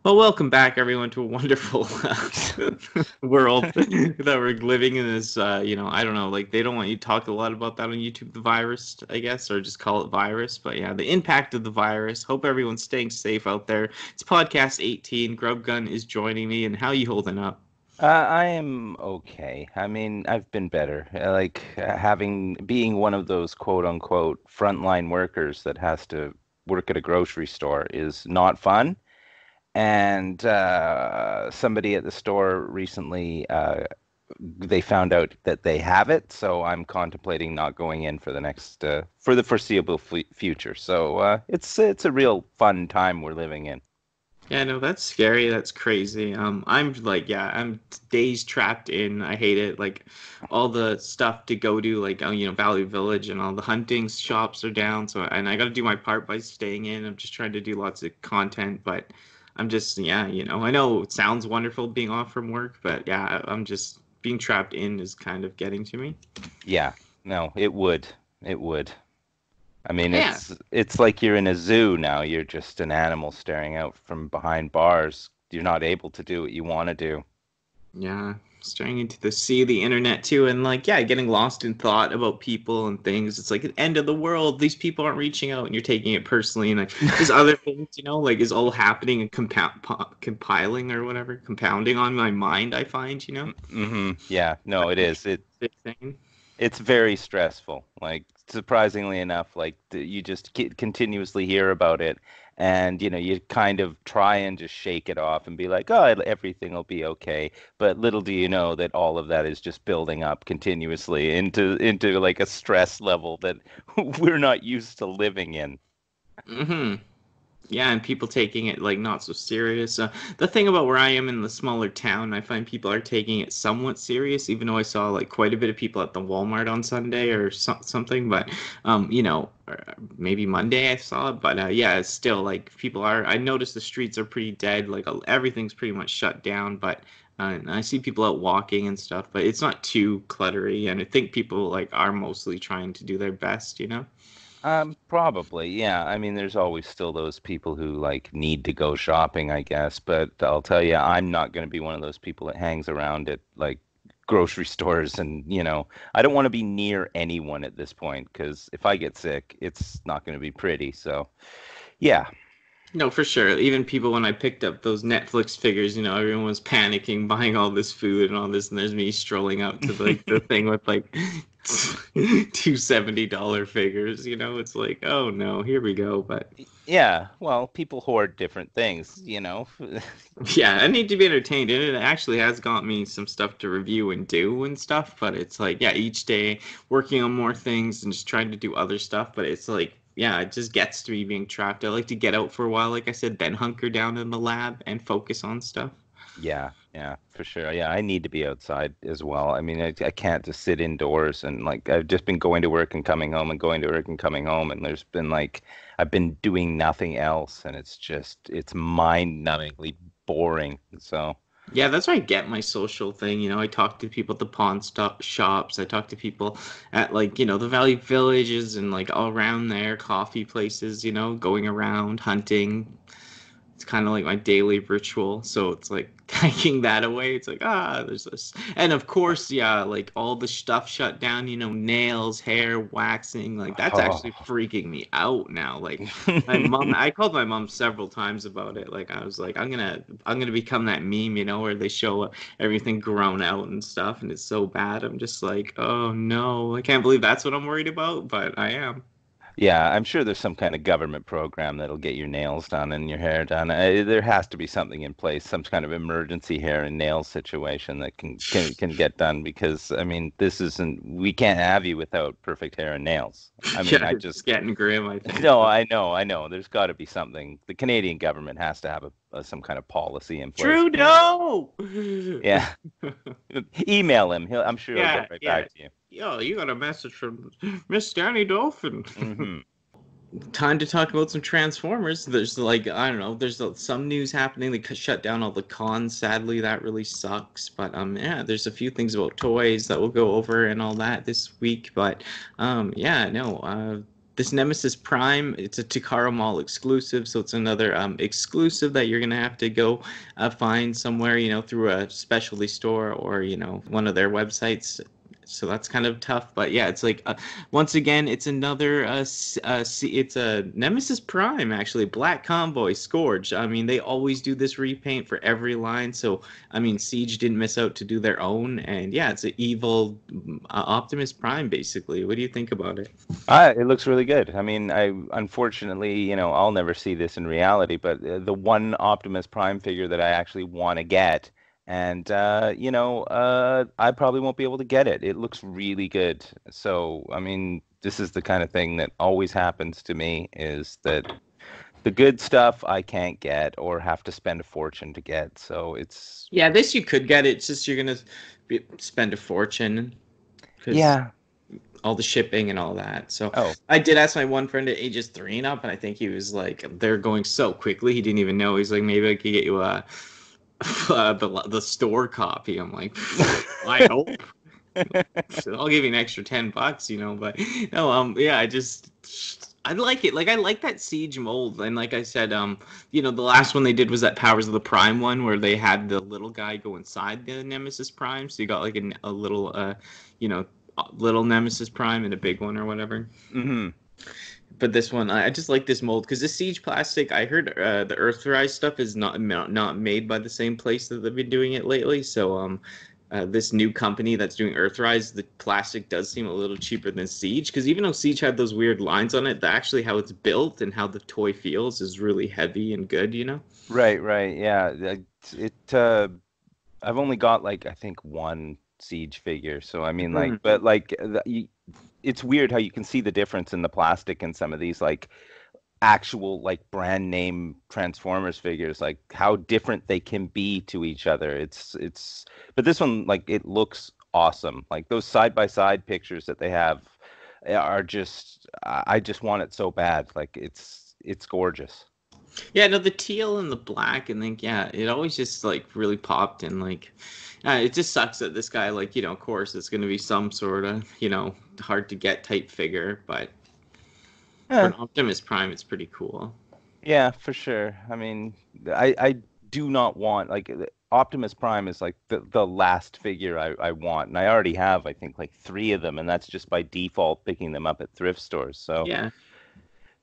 Well, welcome back, everyone, to a wonderful world that we're living in. This, I don't know, like they don't want you to talk a lot about that on YouTube, the virus, I guess, or just call it virus. But yeah, the impact of the virus. Hope everyone's staying safe out there. It's podcast 18. Grub Gun is joining me, and how you holding up? I am okay. I mean, I've been better. Like having being one of those quote unquote frontline workers that has to work at a grocery store is not fun. And somebody at the store recently, they found out that they have it, so I'm contemplating not going in for for the foreseeable f future. So it's a real fun time we're living in. Yeah, no, that's scary. That's crazy. I'm like, yeah, I'm days trapped in. I hate it. Like, all the stuff to go to, like, Valley Village and all the hunting shops are down. So, and I got to do my part by staying in. I'm just trying to do lots of content, but I'm just, yeah, I know it sounds wonderful being off from work, but yeah, I'm just being trapped in is kind of getting to me. Yeah, no, it would. It would. I mean, Yeah. it's like you're in a zoo now. You're just an animal staring out from behind bars. You're not able to do what you want to do. Yeah, staring into the sea of the internet too, and like, yeah, getting lost in thought about people and things. It's like the end of the world. These people aren't reaching out, and you're taking it personally. And like, there's other things, like is all happening and compiling or whatever, compounding on my mind. I find, Hmm. Yeah, no, it is. Big thing. It's very stressful. Like surprisingly enough, like you just continuously hear about it, and you kind of try and just shake it off and be like, oh, everything will be okay. But little do you know that all of that is just building up continuously into like a stress level that we're not used to living in. Mm-hmm. Yeah, and people taking it like not so serious. The thing about where I am in the smaller town, I find people are taking it somewhat serious, even though I saw like quite a bit of people at the Walmart on Sunday or something. But or maybe Monday I saw it. But yeah, it's still like people are. I noticed the streets are pretty dead. Like everything's pretty much shut down. But and I see people out walking and stuff, but it's not too cluttery. And I think people like are mostly trying to do their best. Probably, yeah. I mean, there's always still those people who like need to go shopping, I guess. But I'll tell you, I'm not going to be one of those people that hangs around at like grocery stores and, I don't want to be near anyone at this point because if I get sick, it's not going to be pretty. So, yeah. No, for sure. Even people, when I picked up those Netflix figures, everyone was panicking, buying all this food and all this, and there's me strolling out to like the thing with like $270 figures. It's like, oh no, here we go. But Yeah, well, people hoard different things. yeah, I need to be entertained, and it actually has got me some stuff to review and do and stuff. But it's like, yeah, each day working on more things and just trying to do other stuff. But it's like, yeah, it just gets to me being trapped. I like to get out for a while, like I said, then hunker down in the lab and focus on stuff. Yeah, yeah, for sure. Yeah, I need to be outside as well. I mean, I can't just sit indoors and like I've just been going to work and coming home and going to work and coming home and there's been like I've been doing nothing else and it's mind-numbingly boring. So, Yeah, that's where I get my social thing. I talk to people at the pawn stop shops. I talk to people at like, the Valley Villages and like all around there, coffee places, going around hunting. It's kind of like my daily ritual. So it's like taking that away. It's like, there's this. And of course, yeah, like all the stuff shut down, nails, hair, waxing. Like that's actually oh. freaking me out now. Like my mom, I called my mom several times about it. Like I was like, I'm gonna become that meme, where they show everything grown out and stuff, and it's so bad. I'm just like, oh no, I can't believe that's what I'm worried about, but I am. Yeah, I'm sure there's some kind of government program that'll get your nails done and your hair done. There has to be something in place, some kind of emergency hair and nail situation that can get done because I mean, this isn't we can't have you without perfect hair and nails. I mean, Yeah, I it's just getting grim, I think. no, But I know. There's got to be something. The Canadian government has to have some kind of policy in place. Trudeau! Yeah, email him. I'm sure he'll get Yeah, right yeah. back to you. Yo, you got a message from Miss Danny Dolphin. Hmm. Time to talk about some Transformers. There's like, I don't know, there's some news happening. They shut down all the cons. Sadly, that really sucks. But yeah, there's a few things about toys that we'll go over and all that this week. But yeah, no. this Nemesis Prime, it's a Takara Mall exclusive, so it's another exclusive that you're gonna have to go find somewhere, through a specialty store or one of their websites. So that's kind of tough, but yeah, it's like once again, it's another it's a Nemesis Prime actually, Black Convoy Scourge. I mean, they always do this repaint for every line, so I mean, Siege didn't miss out to do their own, and yeah, it's an evil Optimus Prime basically. What do you think about it? It looks really good. I mean, I unfortunately, I'll never see this in reality, but the one Optimus Prime figure that I actually want to get, and I probably won't be able to get it. It looks really good. So, I mean, this is the kind of thing that always happens to me, is that the good stuff I can't get or have to spend a fortune to get. So it's Yeah, this you could get. It's just you're gonna spend a fortune because yeah. all the shipping and all that. So Oh, I did ask my one friend at ages 3 and up, and I think he was like, they're going so quickly, he didn't even know. He's like, maybe I could get you the store copy. I'm like, I hope. I'll give you an extra $10, but no, yeah, I like it. Like I like that Siege mold, and like I said, the last one they did was that Powers of the Prime one where they had the little guy go inside the Nemesis Prime, so you got like a little, little Nemesis Prime and a big one or whatever. mm-hmm. But this one, I just like this mold because the Siege plastic. I heard the Earthrise stuff is not made by the same place that they've been doing it lately. So this new company that's doing Earthrise, the plastic does seem a little cheaper than Siege because even though Siege had those weird lines on it, actually how it's built and how the toy feels is really heavy and good. Right, yeah. I've only got like I think one Siege figure, so I mean like, but like it's weird how you can see the difference in the plastic in some of these like actual like brand name Transformers figures, like how different they can be to each other. But this one, like, it looks awesome. Like those side by side pictures that they have are just, I just want it so bad. Like it's gorgeous. Yeah, no, the teal and the black, and then yeah, it always just like really popped, and like, it just sucks that this guy, like, of course, it's going to be some sort of, hard to get type figure, but for Yeah, an Optimus Prime, it's pretty cool. yeah, for sure. I mean, I do not want like Optimus Prime is like the last figure I want, and I already have I think like 3 of them, and that's just by default picking them up at thrift stores. So. Yeah.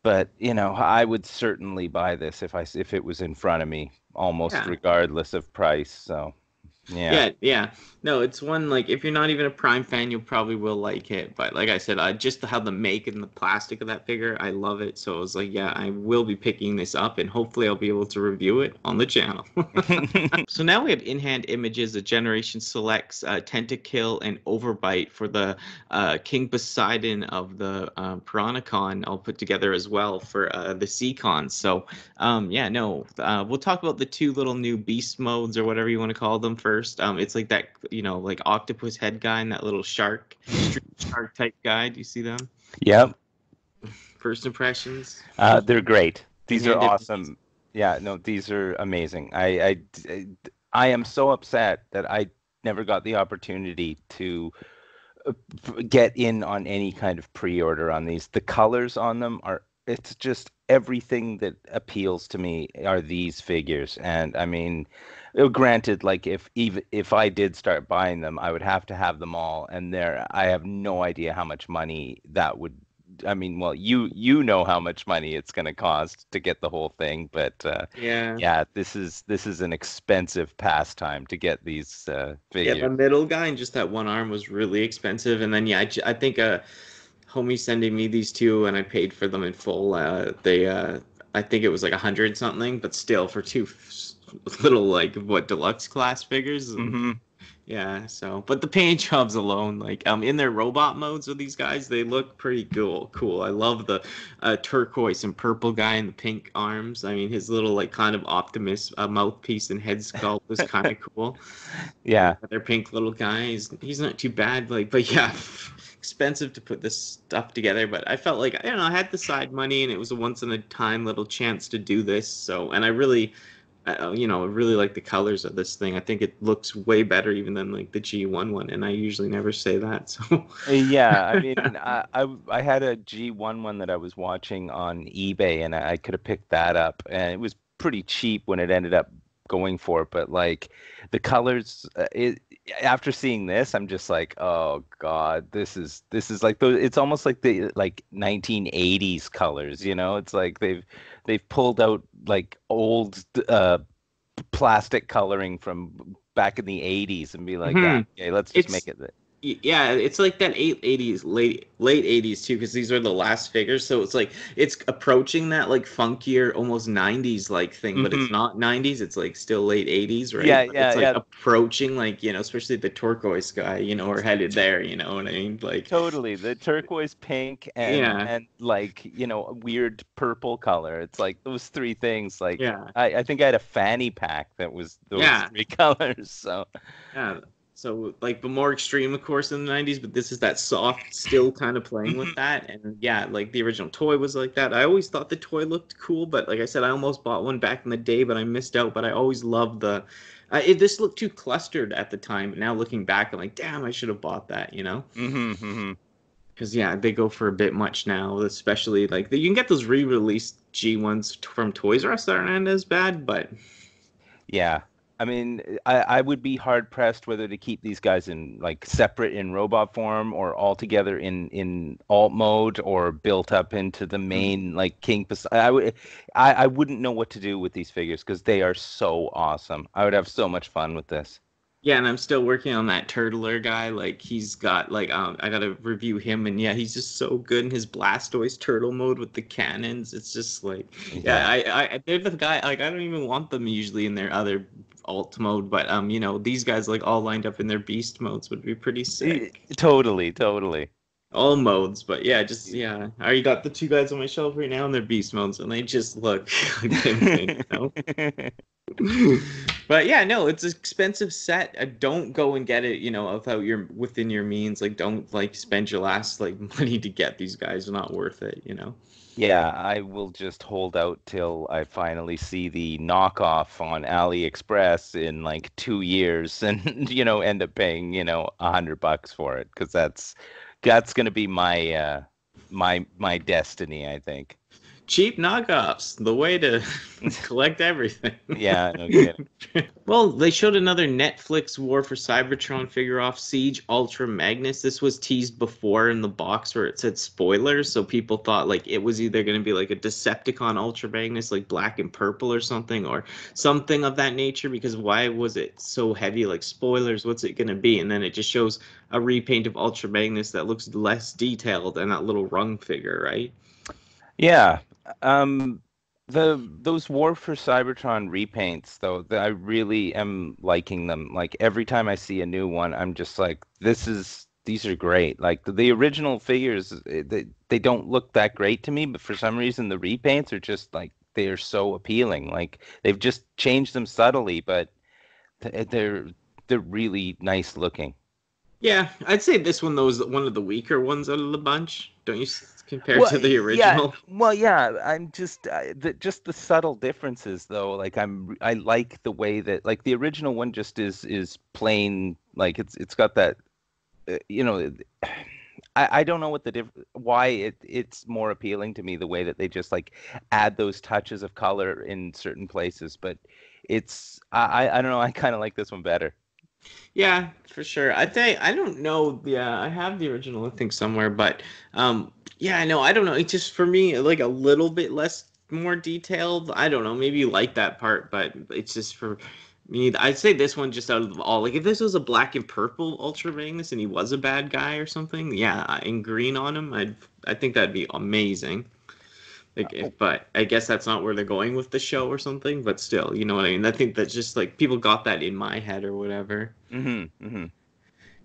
But I would certainly buy this if it was in front of me, almost Yeah. regardless of price. So, yeah. Yeah. No, it's one like if you're not even a Prime fan, you probably will like it. But like I said, just how the make and the plastic of that figure, I love it. So I was like, yeah, I will be picking this up, and hopefully I'll be able to review it on the channel. So now we have in-hand images of Generation Selects Tentakill and Overbite for the King Poseidon of the Piranacon. I'll put together as well for the Seacon. So we'll talk about the 2 little new beast modes or whatever you want to call them first. It's like that, like octopus head guy and that little shark, street shark type guy. Do you see them? Yep. First impressions? They're great. These are In-hand awesome. Yeah, no, these are amazing. I am so upset that I never got the opportunity to get in on any kind of pre-order on these. The colors on them it's just everything that appeals to me are these figures. And I mean, granted, like if I did start buying them, I would have to have them all, and I have no idea how much money that would. I mean, well, you know how much money it's going to cost to get the whole thing, but yeah, this is an expensive pastime to get these figures. Yeah, the middle guy and just that one arm was really expensive. And then, yeah, I think homie sending me these 2 and I paid for them in full. I think it was like 100 something, but still for 2 little, like, deluxe class figures. Mm-hmm. Yeah, so, but the paint jobs alone, like, in their robot modes with these guys, they look pretty cool. I love the turquoise and purple guy and the pink arms. I mean, his little, like, kind of Optimus mouthpiece and head sculpt was kind of cool. Yeah. Their pink little guy, he's not too bad, like, but yeah, expensive to put this stuff together, but I felt like, I had the side money, and it was a once in a time little chance to do this, so, and I really I really like the colors of this thing. I think it looks way better even than like the G1 one, and I usually never say that. So Yeah, I mean, I had a G1 that I was watching on eBay, and I could have picked that up, and it was pretty cheap when it ended up going for it. But like the colors, after seeing this, I'm just like, oh God, this is like those. It's almost like the like 1980s colors, you know? It's like they've pulled out like old plastic coloring from back in the 80s and be like, ah, Mhm. okay, let's just make it's it. Yeah, it's like that 80s, late 80s too, because these are the last figures. So it's like it's approaching that like funkier, almost 90s like thing, but it's Hmm. not 90s. It's like still late 80s, Yeah, right? But yeah, it's like yeah. approaching like, especially the turquoise guy, we're headed there, you know what I mean? Like, Totally. The turquoise pink and yeah, like, a weird purple color. It's like those three things. Like yeah, I think I had a fanny pack that was those yeah. three colors. So Yeah. So like the more extreme, of course, in the 90s, but this is that soft, still kind of playing with mhm. that. And yeah, like the original toy was like that. I always thought the toy looked cool, but like I said, I almost bought one back in the day, but I missed out. But I always loved this looked too clustered at the time. But now looking back, I'm like, damn, I should have bought that. Mhm, mhm. Because yeah, they go for a bit much now, especially like you can get those re-released G1s from Toys R Us that aren't as bad, but Yeah. I mean, I would be hard pressed whether to keep these guys in like separate in robot form or all together in alt mode or built up into the main like I wouldn't know what to do with these figures because they are so awesome. I would have so much fun with this. yeah, and I'm still working on that Turtler guy. Like he's got like I gotta review him, and yeah, he's just so good in his Blastoise turtle mode with the cannons. It's just like, yeah, Yeah. they're the guy. Like I don't even want them usually in their other alt mode, but these guys like all lined up in their beast modes would be pretty sick. Totally, totally. All modes, but yeah, just yeah. I already got the two guys on my shelf right now in their beast modes, and they just look pimping. But yeah, no, it's an expensive set. Don't go and get it, without your within your means. Like, don't like spend your last like money to get these guys. They're not worth it. Yeah, I will just hold out till I finally see the knockoff on AliExpress in like 2 years and end up paying, $100 for it because that's gonna be my destiny, I think. Cheap knockoffs, the way to collect everything. Yeah, no kidding. Well, they showed another Netflix War for Cybertron figure off Siege Ultra Magnus. This was teased before in the box where it said spoilers, so people thought like it was either going to be like a Decepticon Ultra Magnus, like black and purple or something of that nature. Because why was it so heavy? Like spoilers, what's it going to be? And then it just shows a repaint of Ultra Magnus that looks less detailed and that little rung figure, right? Yeah. Um, those War for Cybertron repaints though, I really am liking them. Like every time I see a new one, I'm just like, these are great. Like the original figures, they don't look that great to me, but for some reason the repaints are just like they are so appealing. Like they've just changed them subtly, but they're really nice looking. Yeah, I'd say this one though is one of the weaker ones out of the bunch. Don't you compare Well, to the yeah, original? I'm just the subtle differences though. Like I like the way that like the original one just is plain like it's got that uh, you know I don't know what why it's more appealing to me the way that they just like add those touches of color in certain places, but I don't know, I kind of like this one better. Yeah, for sure. I think I don't know. Yeah, I have the original, I think, somewhere, but yeah, I know. I don't know. It's just for me like a little bit less more detailed. I don't know. Maybe you like that part, but it's just for me. I'd say this one just out of all. Like if this was a black and purple Ultra Magnus and he was a bad guy or something, yeah, and green on him, I think that'd be amazing. Like but I guess that's not where they're going with the show or something, but still, you know what I mean? I think that's just like people got that in my head or whatever. Hmm, hmm.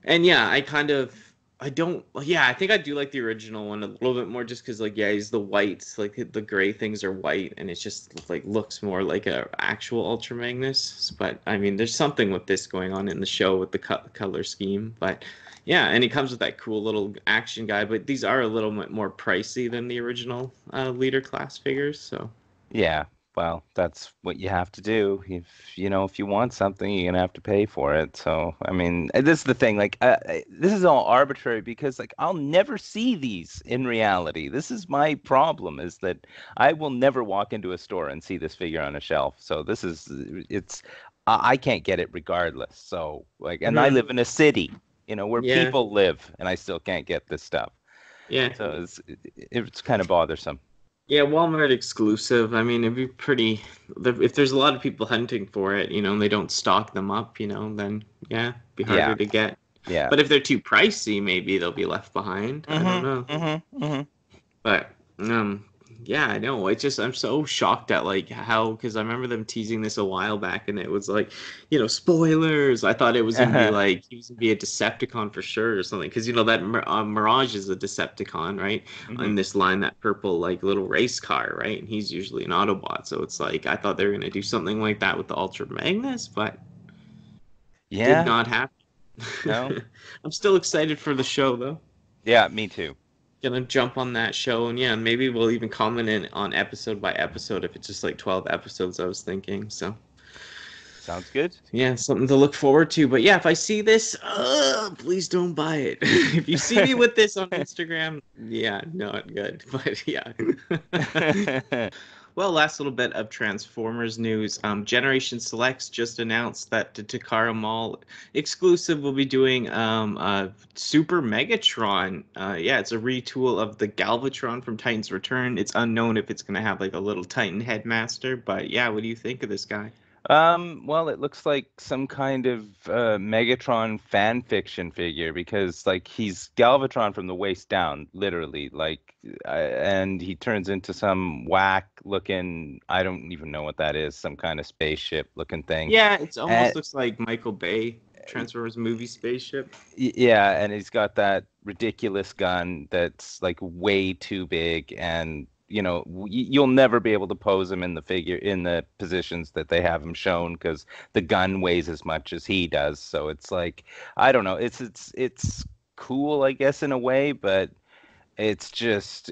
And yeah, I don't, yeah, I think I do like the original one a little bit more just because, like, yeah, he's the white, like, the gray things are white, and it's just, like, looks more like a actual Ultra Magnus. But, I mean, there's something with this going on in the show with the color scheme. But, yeah, and he comes with that cool little action guy, but these are a little bit more pricey than the original leader class figures, so. Yeah. well, that's what you have to do. If you want something, you're gonna have to pay for it. So, I mean, this is the thing. Like, this is all arbitrary because, like, I'll never see these in reality. This is my problem, is that I will never walk into a store and see this figure on a shelf. So I can't get it regardless. So, like, and I Mhm. live in a city, where Yeah. people live, and I still can't get this stuff. Yeah. So it's kind of bothersome. Yeah, Walmart exclusive. I mean, it'd be pretty. If there's a lot of people hunting for it, and they don't stock them up, then yeah, be Yeah, harder to get. yeah. But if they're too pricey, maybe they'll be left behind. I don't know. Mm-hmm. But yeah, I know. It's just I'm so shocked at like how because I remember them teasing this a while back, and it was like, spoilers. I thought it was gonna be like he was gonna be a Decepticon for sure or something, because that Mirage is a Decepticon, right? Hmm. On this line, that purple like little race car, right? And he's usually an Autobot, so it's like I thought they were gonna do something like that with the Ultra Magnus, but did Yeah, not happen. no. I'm still excited for the show though. Yeah, me too. Gonna jump on that show, and yeah, maybe we'll even comment in on episode by episode if it's just like 12 episodes. I was thinking, so Sounds good. yeah, something to look forward to. But yeah, if I see this, please don't buy it. If you see me with this on Instagram, yeah, not good. But yeah. Well, last little bit of Transformers news. Generation Selects just announced that the Takara Mall exclusive will be doing Super Megatron. Yeah, it's a retool of the Galvatron from Titan's Return. It's unknown if it's going to have like a little Titan headmaster, but yeah, what do you think of this guy? Well, it looks like some kind of Megatron fan fiction figure because, like, he's Galvatron from the waist down, literally, like, and he turns into some whack looking, I don't even know what that is, some kind of spaceship looking thing. Yeah, it's And almost looks like Michael Bay Transformers movie spaceship. yeah, and he's got that ridiculous gun that's like way too big, and you'll never be able to pose him in the positions that they have him shown because the gun weighs as much as he does. So it's like, I don't know. It's cool, I guess, in a way, but it just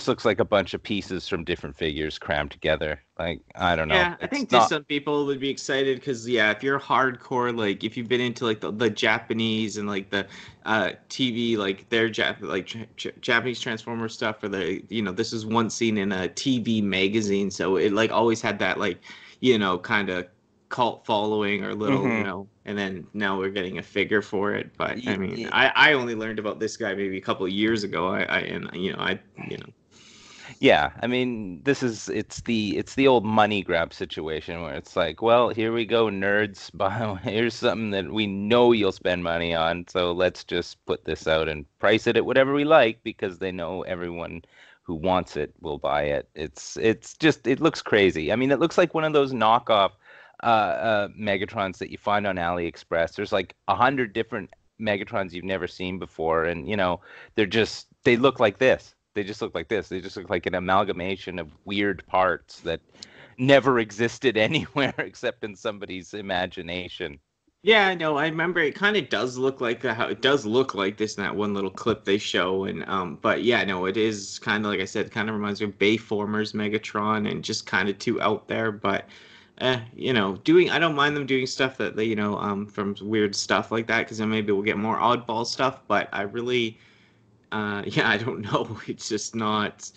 looks like a bunch of pieces from different figures crammed together. Like, I don't know. Yeah, I It's think just not. some people would be excited because yeah, if you're hardcore, like if you've been into like the Japanese and like the TV, like their Japanese Transformer stuff, or this is one scene in a TV magazine, so it like always had that like kind of cult following or little Hmm. and then now we're getting a figure for it. But I mean, I only learned about this guy maybe a couple of years ago. I and I Yeah, I mean, it's the old money grab situation where it's like, well, here we go, nerds. Here's something that we know you'll spend money on, so let's just put this out and price it at whatever we like because they know everyone who wants it will buy it. It looks crazy. I mean, it looks like one of those knockoff Megatrons that you find on AliExpress. There's like 100 different Megatrons you've never seen before, and they look like this. They just look like this. They just look like an amalgamation of weird parts that never existed anywhere except in somebody's imagination. Yeah, I know. I remember it kind of does look like how it does look like this in that one little clip they show, and but yeah, no, it is kind of like I said, kind of reminds me of Bayformers Megatron, and just kind of too out there. But, I don't mind them doing stuff that they, from weird stuff like that, because then maybe we'll get more oddball stuff. But I really, yeah, I don't know. It's just not.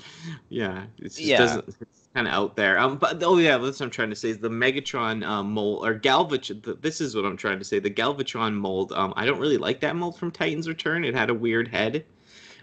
Yeah, it just Yeah. doesn't. It's kind of out there. But oh yeah, that's what I'm trying to say is the Megatron mold or Galvatron. This is what I'm trying to say. The Galvatron mold. I don't really like that mold from Titan's Return. It had a weird head,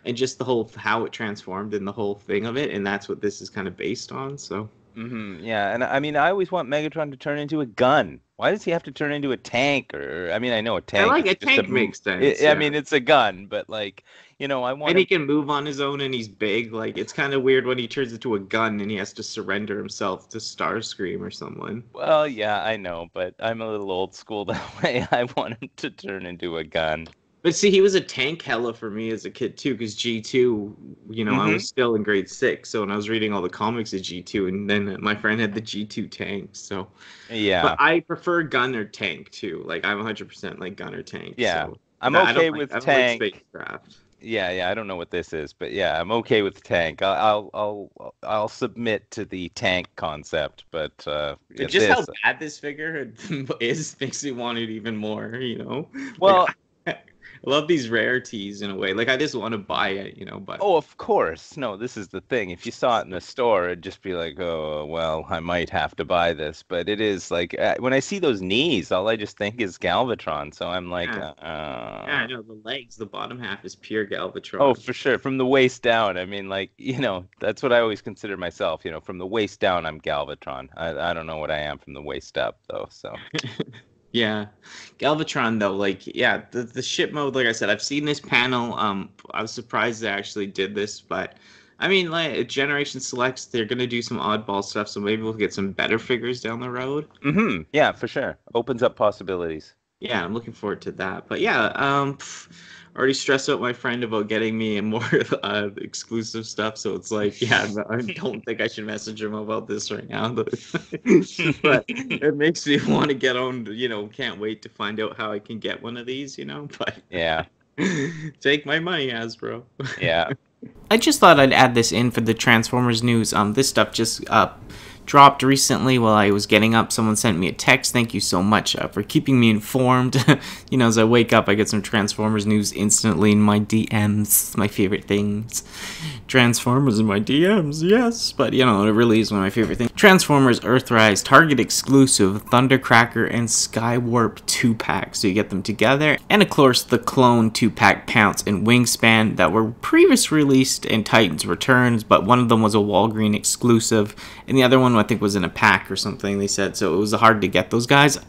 and just the whole how it transformed and the whole thing of it, and that's what this is kind of based on. So. Yeah, and I mean, I always want Megatron to turn into a gun. Why does he have to turn into a tank? Or, I mean, I know a I tank like is a just tank makes sense, I yeah. mean, it's a gun, but like, I want And he him. can move on his own and he's big. Like it's kind of weird when he turns into a gun and he has to surrender himself to Starscream or someone. Well, yeah, I know, but I'm a little old school that way. I want him to turn into a gun. But see, he was a tank hella for me as a kid too, because G2, I Hmm. was still in grade 6, so when I was reading all the comics of G2, and then my friend had the G2 tank, so. But Yeah. I prefer gun or tank too. Like I'm 100% like gun or tank, Yeah. so. I'm I don't okay like with I don't like tank. spacecraft. Yeah. I don't know what this is, but yeah, I'm okay with tank. I'll submit to the tank concept, but yeah, But just how this. bad this figure is makes me want it even more, you know? Like, Well, I love these rarities in a way. Like, I just want to buy it, but oh, of course. No, this is the thing. If you saw it in the store, it'd just be like, oh, well, I might have to buy this. But it is like when I see those knees, all I just think is Galvatron. So I'm like, yeah, yeah, I know the legs, the bottom half is pure oh, Galvatron. for sure. From the waist down, I mean, like, that's what I always consider myself. From the waist down, I'm Galvatron. I don't know what I am from the waist up, though. So, Yeah, Galvatron though, like yeah, the ship mode. Like I said, I've seen this panel. I was surprised they actually did this, but I mean, like Generation Selects, they're gonna do some oddball stuff, so maybe we'll get some better figures down the road. yeah, for sure. Opens up possibilities. Yeah, I'm looking forward to that. But yeah, already stressed out my friend about getting me more exclusive stuff. So it's like, yeah, I don't think I should message him about this right now. But it makes me want to get on. Can't wait to find out how I can get one of these. But Yeah, take my money, Hasbro. yeah. I just thought I'd add this in for the Transformers news. This stuff just dropped recently while I was getting up. Someone sent me a text. Thank you so much for keeping me informed. As I wake up, I get some Transformers news instantly in my DMs. My favorite things. Transformers in my DMs, yes. But, it really is one of my favorite things. Transformers Earthrise, Target exclusive, Thundercracker, and Skywarp 2-pack. So you get them together. And, of course, the Clone 2-pack Pounce and Wingspan that were previously released in Titans Returns, but one of them was a Walgreen exclusive, and the other one I think was in a pack or something, they said, so it was hard to get those guys.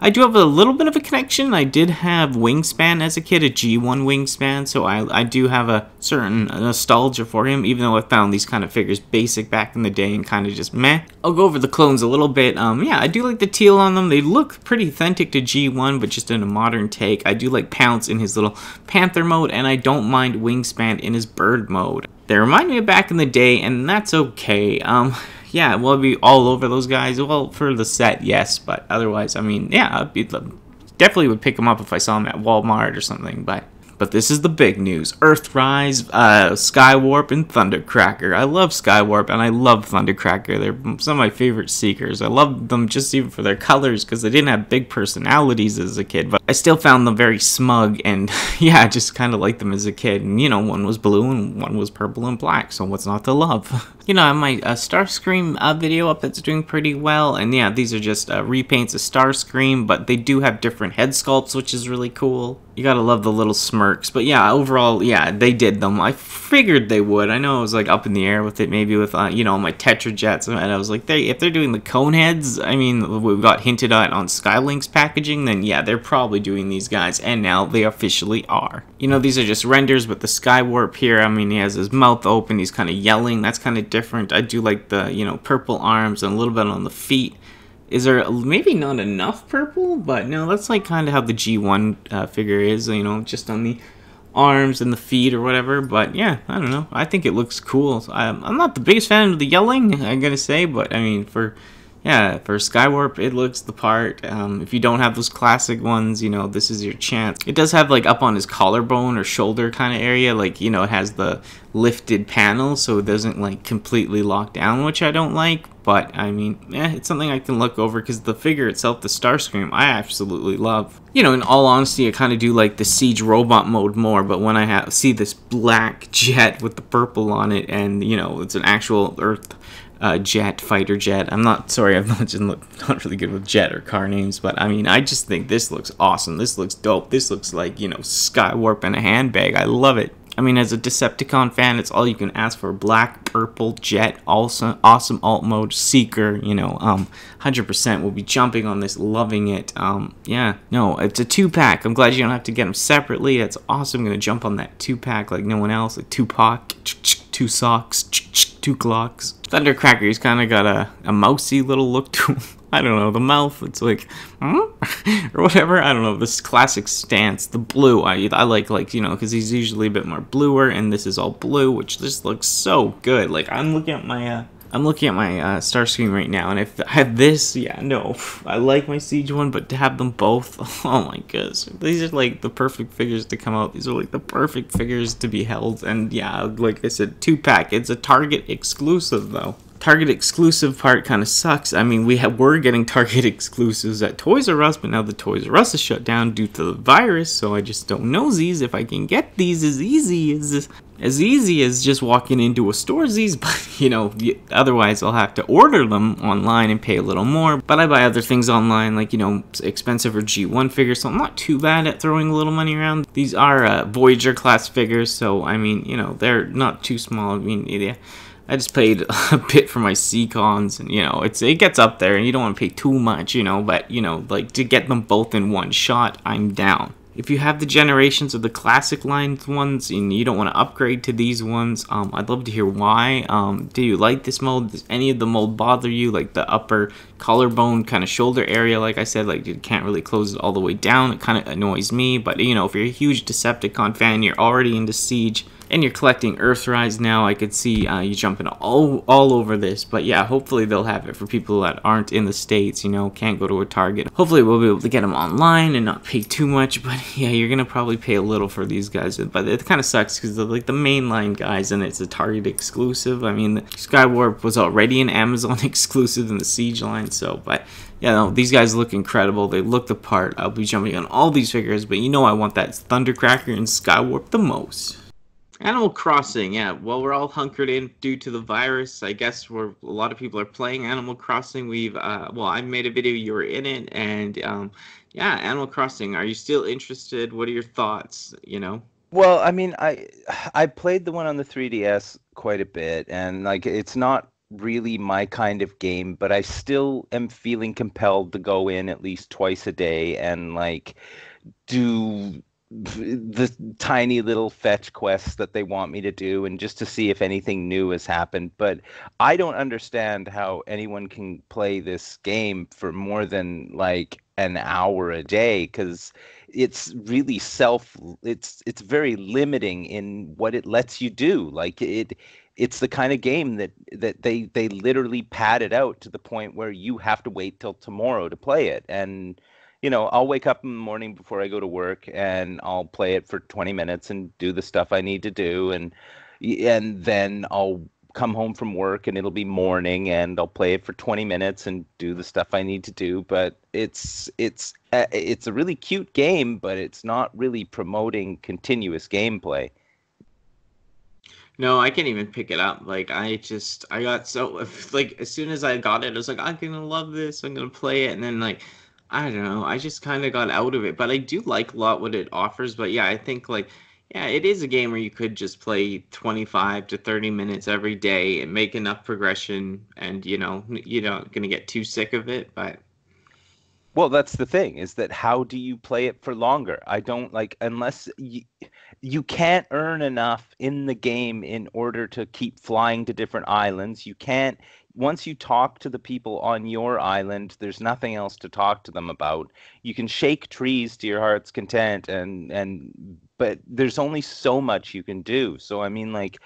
I do have a little bit of a connection. I did have Wingspan as a kid, a G1 Wingspan, so I do have a certain nostalgia for him, even though I found these kind of figures basic back in the day and kind of just meh. I'll go over the clones a little bit. Yeah, I do like the teal on them. They look pretty authentic to G1, but just in a modern take. I do like Pounce in his little Panther mode, and I don't mind Wingspan in his Bird mode. They remind me of back in the day, and that's okay. Yeah, will I be all over those guys? Well, for the set, yes, but otherwise, I mean, yeah, definitely would pick them up if I saw them at Walmart or something, but this is the big news. Earthrise, Skywarp, and Thundercracker. I love Skywarp, and I love Thundercracker. They're some of my favorite Seekers. I love them just even for their colors, because they didn't have big personalities as a kid, but I still found them very smug, and yeah, I just kind of liked them as a kid. And, one was blue, and one was purple and black, so what's not to love? I have my Starscream video up that's doing pretty well, and yeah, these are just repaints of Starscream, but they do have different head sculpts, which is really cool. You gotta love the little smirks, but yeah, overall, yeah, they did them. I figured they would. I know I was like up in the air with it, maybe with my Tetrajets, and I was like, if they're doing the cone heads, I mean, we got hinted at on Skylink's packaging, then yeah, they're probably doing these guys, and now they officially are. These are just renders with the Skywarp here. I mean, he has his mouth open, he's kind of yelling, that's kind of different. I do like the, purple arms and a little bit on the feet. Is there maybe not enough purple? But no, that's like kind of how the G1 figure is, just on the arms and the feet or whatever. But yeah, I don't know. I think it looks cool. I'm not the biggest fan of the yelling, I gotta say, but I mean, for Skywarp, it looks the part. If you don't have those classic ones, this is your chance. It does have, like, up on his collarbone or shoulder kind of area, like, it has the lifted panel, so it doesn't, like, completely lock down, which I don't like. But, I mean, it's something I can look over, because the figure itself, the Starscream, I absolutely love. In all honesty, I kind of do like the Siege Robot mode more, but when I see this black jet with the purple on it, and, it's an actual Earth fighter jet. I'm not really good with jet or car names, but I mean, I just think this looks awesome. This looks dope. This looks like, Skywarp in a handbag. I love it. I mean, as a Decepticon fan, it's all you can ask for. Black, purple, jet, awesome alt mode, Seeker, 100% will be jumping on this, loving it. Yeah, no, it's a 2-pack. I'm glad you don't have to get them separately. It's awesome. I'm going to jump on that 2-pack like no one else, like Tupac, 2 socks, 2 clocks. Thundercracker, he's kind of got a mousy little look to him. I don't know, the mouth, it's like, or whatever, I don't know, this classic stance, the blue, I like, because he's usually a bit more bluer, and this is all blue, which just looks so good. Like, I'm looking at my I'm looking at my star screen right now, and if I had this, yeah, no, I like my Siege one, but to have them both, oh my goodness, these are like the perfect figures to come out. These are like the perfect figures to be held, and yeah, like I said, 2-pack. It's a Target exclusive though. Target exclusive part kind of sucks. I mean, we're getting Target exclusives at Toys R Us, but now the Toys R Us is shut down due to the virus, so I just don't know these if I can get these as easy as just walking into a store these, but otherwise I'll have to order them online and pay a little more. But I buy other things online, like expensive or G1 figures, so I'm not too bad at throwing a little money around. These are Voyager class figures, so I mean, they're not too small. I mean, yeah, I just paid a bit for my Seacons, and it gets up there, and you don't want to pay too much, but like to get them both in one shot, I'm down. If you have the generations of the classic line ones and you don't want to upgrade to these ones, I'd love to hear why. Do you like this mold? Does any of the mold bother you? Like the upper collarbone kind of shoulder area, like I said, like you can't really close it all the way down. It kind of annoys me, but if you're a huge Decepticon fan, you're already into Siege, and you're collecting Earthrise now, I could see you jumping all over this. But yeah, hopefully they'll have it for people that aren't in the States, can't go to a Target. Hopefully we'll be able to get them online and not pay too much. But yeah, you're going to probably pay a little for these guys. But it kind of sucks because they're like the mainline guys and it's a Target exclusive. I mean, Skywarp was already an Amazon exclusive in the Siege line. So, but yeah, no, these guys look incredible. They look the part. I'll be jumping on all these figures. But I want that Thundercracker and Skywarp the most. Animal Crossing, yeah. Well, we're all hunkered in due to the virus. I guess a lot of people are playing Animal Crossing. I made a video, you were in it, and yeah, Animal Crossing. Are you still interested? What are your thoughts? Well, I mean, I played the one on the 3DS quite a bit, and like it's not really my kind of game, but I still am feeling compelled to go in at least twice a day and like do the tiny little fetch quests that they want me to do, and just to see if anything new has happened. But I don't understand how anyone can play this game for more than like an hour a day, because it's really it's very limiting in what it lets you do. Like it's the kind of game that they literally pad it out to the point where you have to wait till tomorrow to play it. And I'll wake up in the morning before I go to work and I'll play it for 20 minutes and do the stuff I need to do. And then I'll come home from work and it'll be morning and I'll play it for 20 minutes and do the stuff I need to do. But it's a really cute game, but it's not really promoting continuous gameplay. No, I can't even pick it up. Like I got so like as soon as I got it, I was like, I'm gonna love this. I'm gonna play it, and then like I don't know. I just kind of got out of it, but I do like a lot what it offers. But yeah, I think like, yeah, it is a game where you could just play 25 to 30 minutes every day and make enough progression, and you're not gonna get too sick of it. But Well, that's the thing, is that how do you play it for longer? I don't like, unless you can't earn enough in the game in order to keep flying to different islands. You can't, once you talk to the people on your island, there's nothing else to talk to them about. You can shake trees to your heart's content, but there's only so much you can do. So I mean, like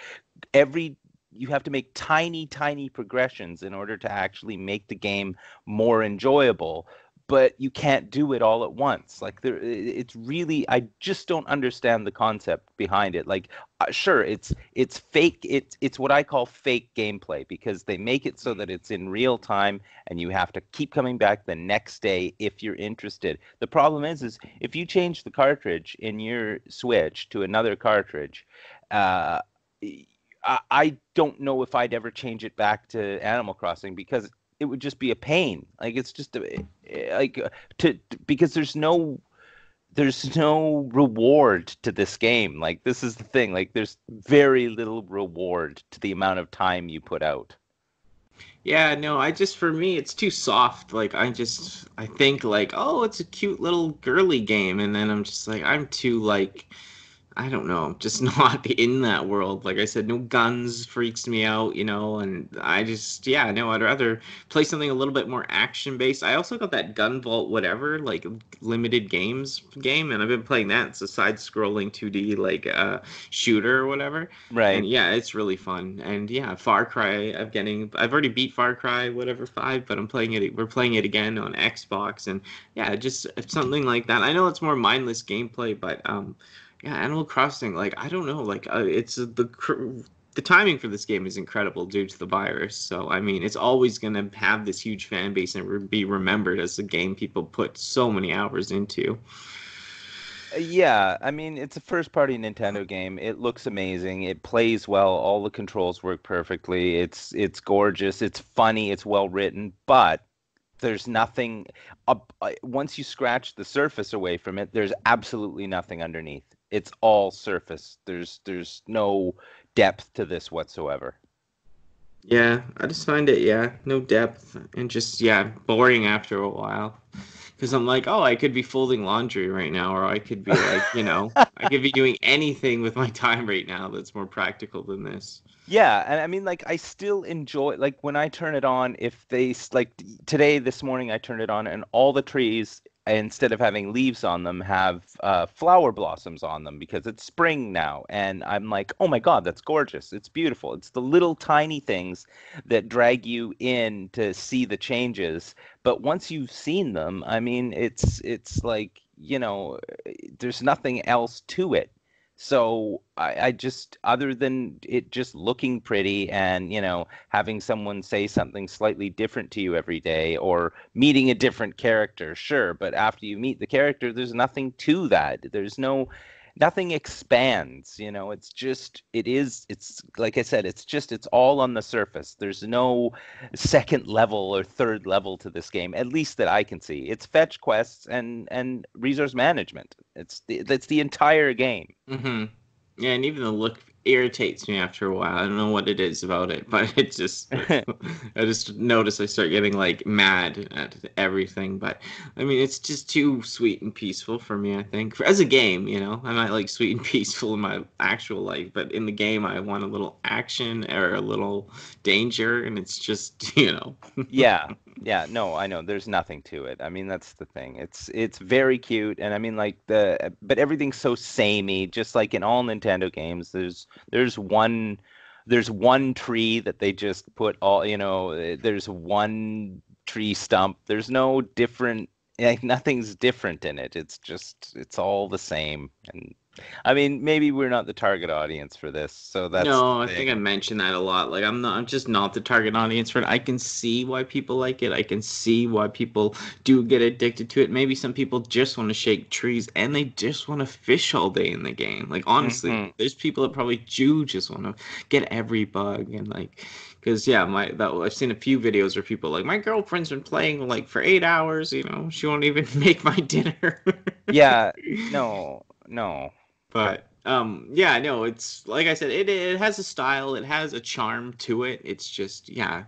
you have to make tiny, tiny progressions in order to actually make the game more enjoyable, but you can't do it all at once. Like it's really, I just don't understand the concept behind it. Like, sure, it's fake. It's what I call fake gameplay, because they make it so that it's in real time and you have to keep coming back the next day if you're interested. The problem is if you change the cartridge in your Switch to another cartridge, I don't know if I'd ever change it back to Animal Crossing, because it would just be a pain. Like it's just because there's no reward to this game. Like this is the thing. Like there's very little reward to the amount of time you put out. yeah, no, for me it's too soft. Like I think like, oh, it's a cute little girly game, and then I'm just like I'm too like I don't know, just not in that world. Like I said, no guns freaks me out, and I just, yeah, no, I'd rather play something a little bit more action based. I also got that Gun Vault whatever, like limited games game, and I've been playing that. It's a side scrolling 2D like shooter or whatever. And Right. yeah, it's really fun. And yeah, Far Cry, I've already beat Far Cry whatever 5, but we're playing it again on Xbox, and yeah, just something like that. I know it's more mindless gameplay, but yeah, Animal Crossing, like I don't know, like the timing for this game is incredible due to the virus. So I mean, it's always gonna have this huge fan base and be remembered as a game people put so many hours into. Yeah, I mean, it's a first-party Nintendo game. It looks amazing. It plays well. All the controls work perfectly. It's gorgeous. It's funny. It's well written, but there's nothing up once you scratch the surface away from it, there's absolutely nothing underneath. It's all surface. There's no depth to this whatsoever. Yeah, I just find it, yeah, no depth and just, yeah, boring after a while. Because I'm like, oh, I could be folding laundry right now, or I could be like, I could be doing anything with my time right now that's more practical than this. Yeah, and I mean, like, I still enjoy, like, when I turn it on, if like, today, this morning, I turned it on, and all the trees, instead of having leaves on them, have flower blossoms on them because it's spring now. And I'm like, oh my God, that's gorgeous. It's beautiful. It's the little tiny things that drag you in to see the changes. But once you've seen them, I mean, it's like, there's nothing else to it. So I just, other than it just looking pretty and, having someone say something slightly different to you every day or meeting a different character, sure. But after you meet the character, there's nothing to that. Nothing expands, it's like I said, it's all on the surface. There's no second level or third level to this game, at least that I can see. It's fetch quests and resource management. That's the entire game. Hmm. Yeah, and even the look irritates me after a while. I don't know what it is about it, but it just I just notice I start getting like mad at everything. But I mean, it's just too sweet and peaceful for me, I think. As a game, I might like sweet and peaceful in my actual life, but in the game, I want a little action or a little danger, and it's just, Yeah, yeah, no, I know. There's nothing to it. I mean, that's the thing. It's very cute, and I mean, like but everything's so samey. Just like in all Nintendo games, there's one there's one tree that they just put all. There's one tree stump. There's no different. Like nothing's different in it. It's all the same. And I mean, maybe we're not the target audience for this, so that's No, I the think I thing. mentioned that a lot. Like I'm just not the target audience for it. I can see why people like it. I can see why people do get addicted to it. Maybe some people just want to shake trees and they just want to fish all day in the game. Like honestly, Hmm. there's people that probably do just want to get every bug and like because yeah, I've seen a few videos where people like my girlfriend's been playing like for 8 hours, she won't even make my dinner. Yeah, no, no. But yeah, no, it's like I said, it has a style, it has a charm to it. It's just yeah,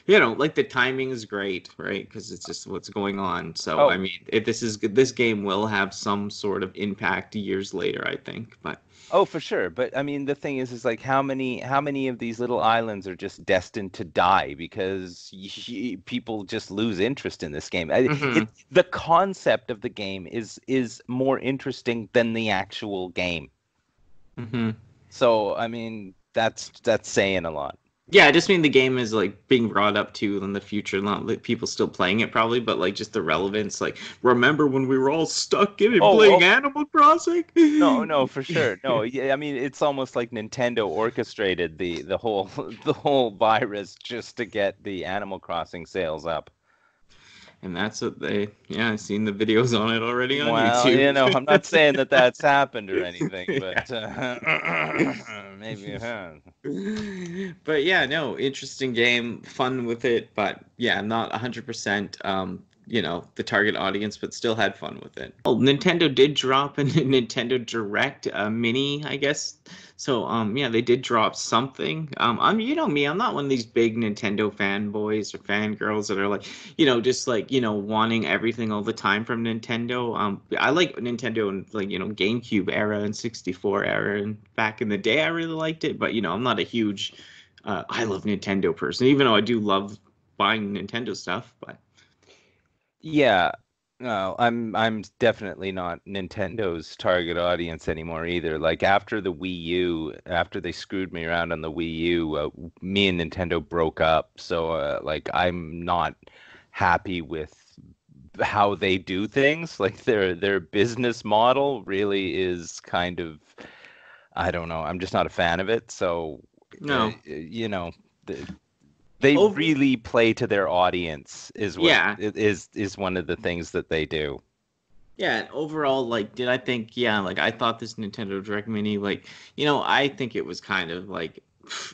like the timing is great, right? Because it's just what's going on. So I Oh, mean, this game will have some sort of impact years later, I think. But oh, for sure. But I mean, the thing is how many of these little islands are just destined to die because people just lose interest in this game? hmm The concept of the game is more interesting than the actual game. hmm So, I mean, that's saying a lot. yeah, I just mean the game is like being brought up to in the future, not like people still playing it probably, but like just the relevance. Like, remember when we were all stuck in it Oh, playing oh, Animal Crossing? no, no, for sure. No, yeah, I mean, it's almost like Nintendo orchestrated the whole the whole virus just to get the Animal Crossing sales up. And that's what yeah, I've seen the videos on it already on Well, YouTube. I'm not saying that that's happened or anything, Yeah. but maybe it has. But yeah, no, interesting game, fun with it, but yeah, not 100%. the target audience, but still had fun with it. Well, Nintendo did drop a Nintendo Direct Mini, I guess. So yeah, they did drop something. I'm me, I'm not one of these big Nintendo fanboys or fangirls that are like, just like, wanting everything all the time from Nintendo. I like Nintendo and like, GameCube era and 64 era, and back in the day I really liked it, but I'm not a huge I love Nintendo person, even though I do love buying Nintendo stuff, but Yeah, no, I'm definitely not Nintendo's target audience anymore either. Like after the Wii U, after they screwed me around on the Wii U, me and Nintendo broke up. So like I'm not happy with how they do things. Like their business model really is kind of, I don't know. I'm just not a fan of it. So no. the, they Over, really play to their audience is what yeah, is one of the things that they do. yeah. And overall, like, did I think? Yeah, like I thought this Nintendo Direct Mini, like, I think it was kind of like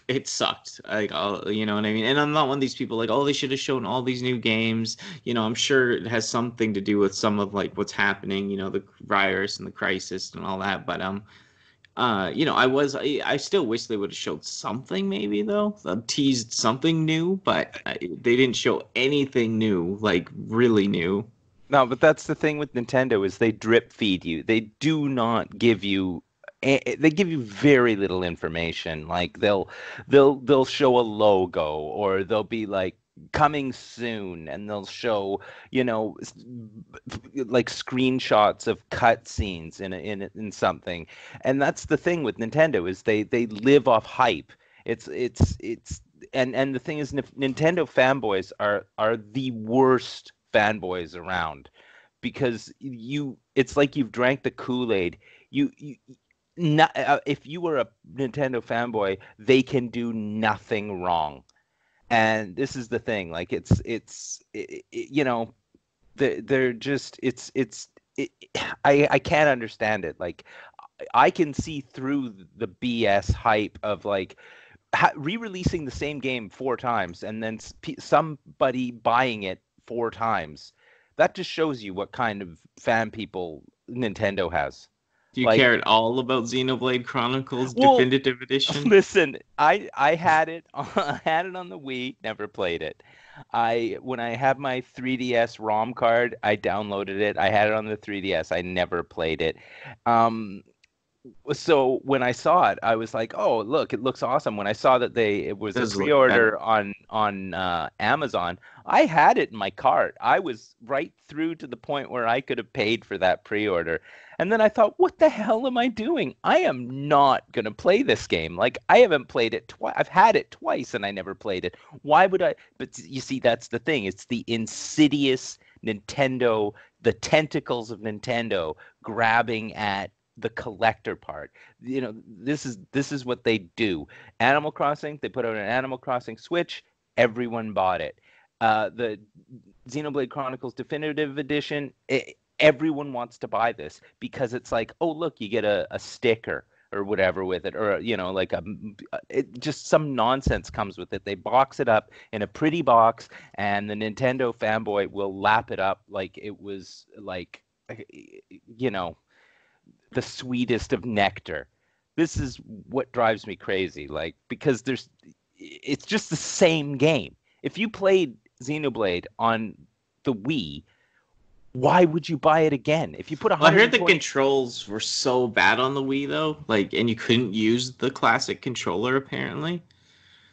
it sucked. Like, you know what I mean? And I'm not one of these people like, oh, they should have shown all these new games. I'm sure it has something to do with some of like what's happening. The virus and the crisis and all that. But I still wish they would have showed something maybe though, teased something new, but they didn't show anything new, like really new. No, but that's the thing with Nintendo is they drip feed you. They do not give you they give you very little information. Like they'll show a logo or they'll be like coming soon and they'll show, like screenshots of cutscenes in something. And that's the thing with Nintendo is they live off hype. It's and the thing is Nintendo fanboys are the worst fanboys around because it's like you've drank the Kool-Aid. You not, if you were a Nintendo fanboy, they can do nothing wrong. And this is the thing, like they're just it, I can't understand it. Like I can see through the BS hype of like re-releasing the same game 4 times and then somebody buying it 4 times. That just shows you what kind of fan people Nintendo has. Do you Like, care at all about Xenoblade Chronicles well, Definitive Edition? listen, I had it I had it on the Wii, never played it. When I had my 3DS ROM card, I downloaded it. I had it on the 3DS. I never played it. Um, so when I saw it, I was like, "Oh, look, it looks awesome." When I saw that it was a Does look better. pre-order on Amazon, I had it in my cart. I was right through to the point where I could have paid for that pre-order. And then I thought, "What the hell am I doing? I am not going to play this game. Like I haven't played it twice. I've had it twice and I never played it. Why would I?" But you see, that's the thing. It's the insidious Nintendo, the tentacles of Nintendo grabbing at the collector part. This is what they do. Animal Crossing, they put out an Animal Crossing Switch, everyone bought it. The Xenoblade Chronicles Definitive Edition, everyone wants to buy this because it's like, oh look, you get a sticker or whatever with it, or like just some nonsense comes with it. They box it up in a pretty box, and the Nintendo fanboy will lap it up like it was like you know the sweetest of nectar. This is what drives me crazy. Like, because it's just the same game. If you played Xenoblade on the Wii, why would you buy it again? If you put Well, I heard the 120, controls were so bad on the Wii though, like, and you couldn't use the classic controller apparently.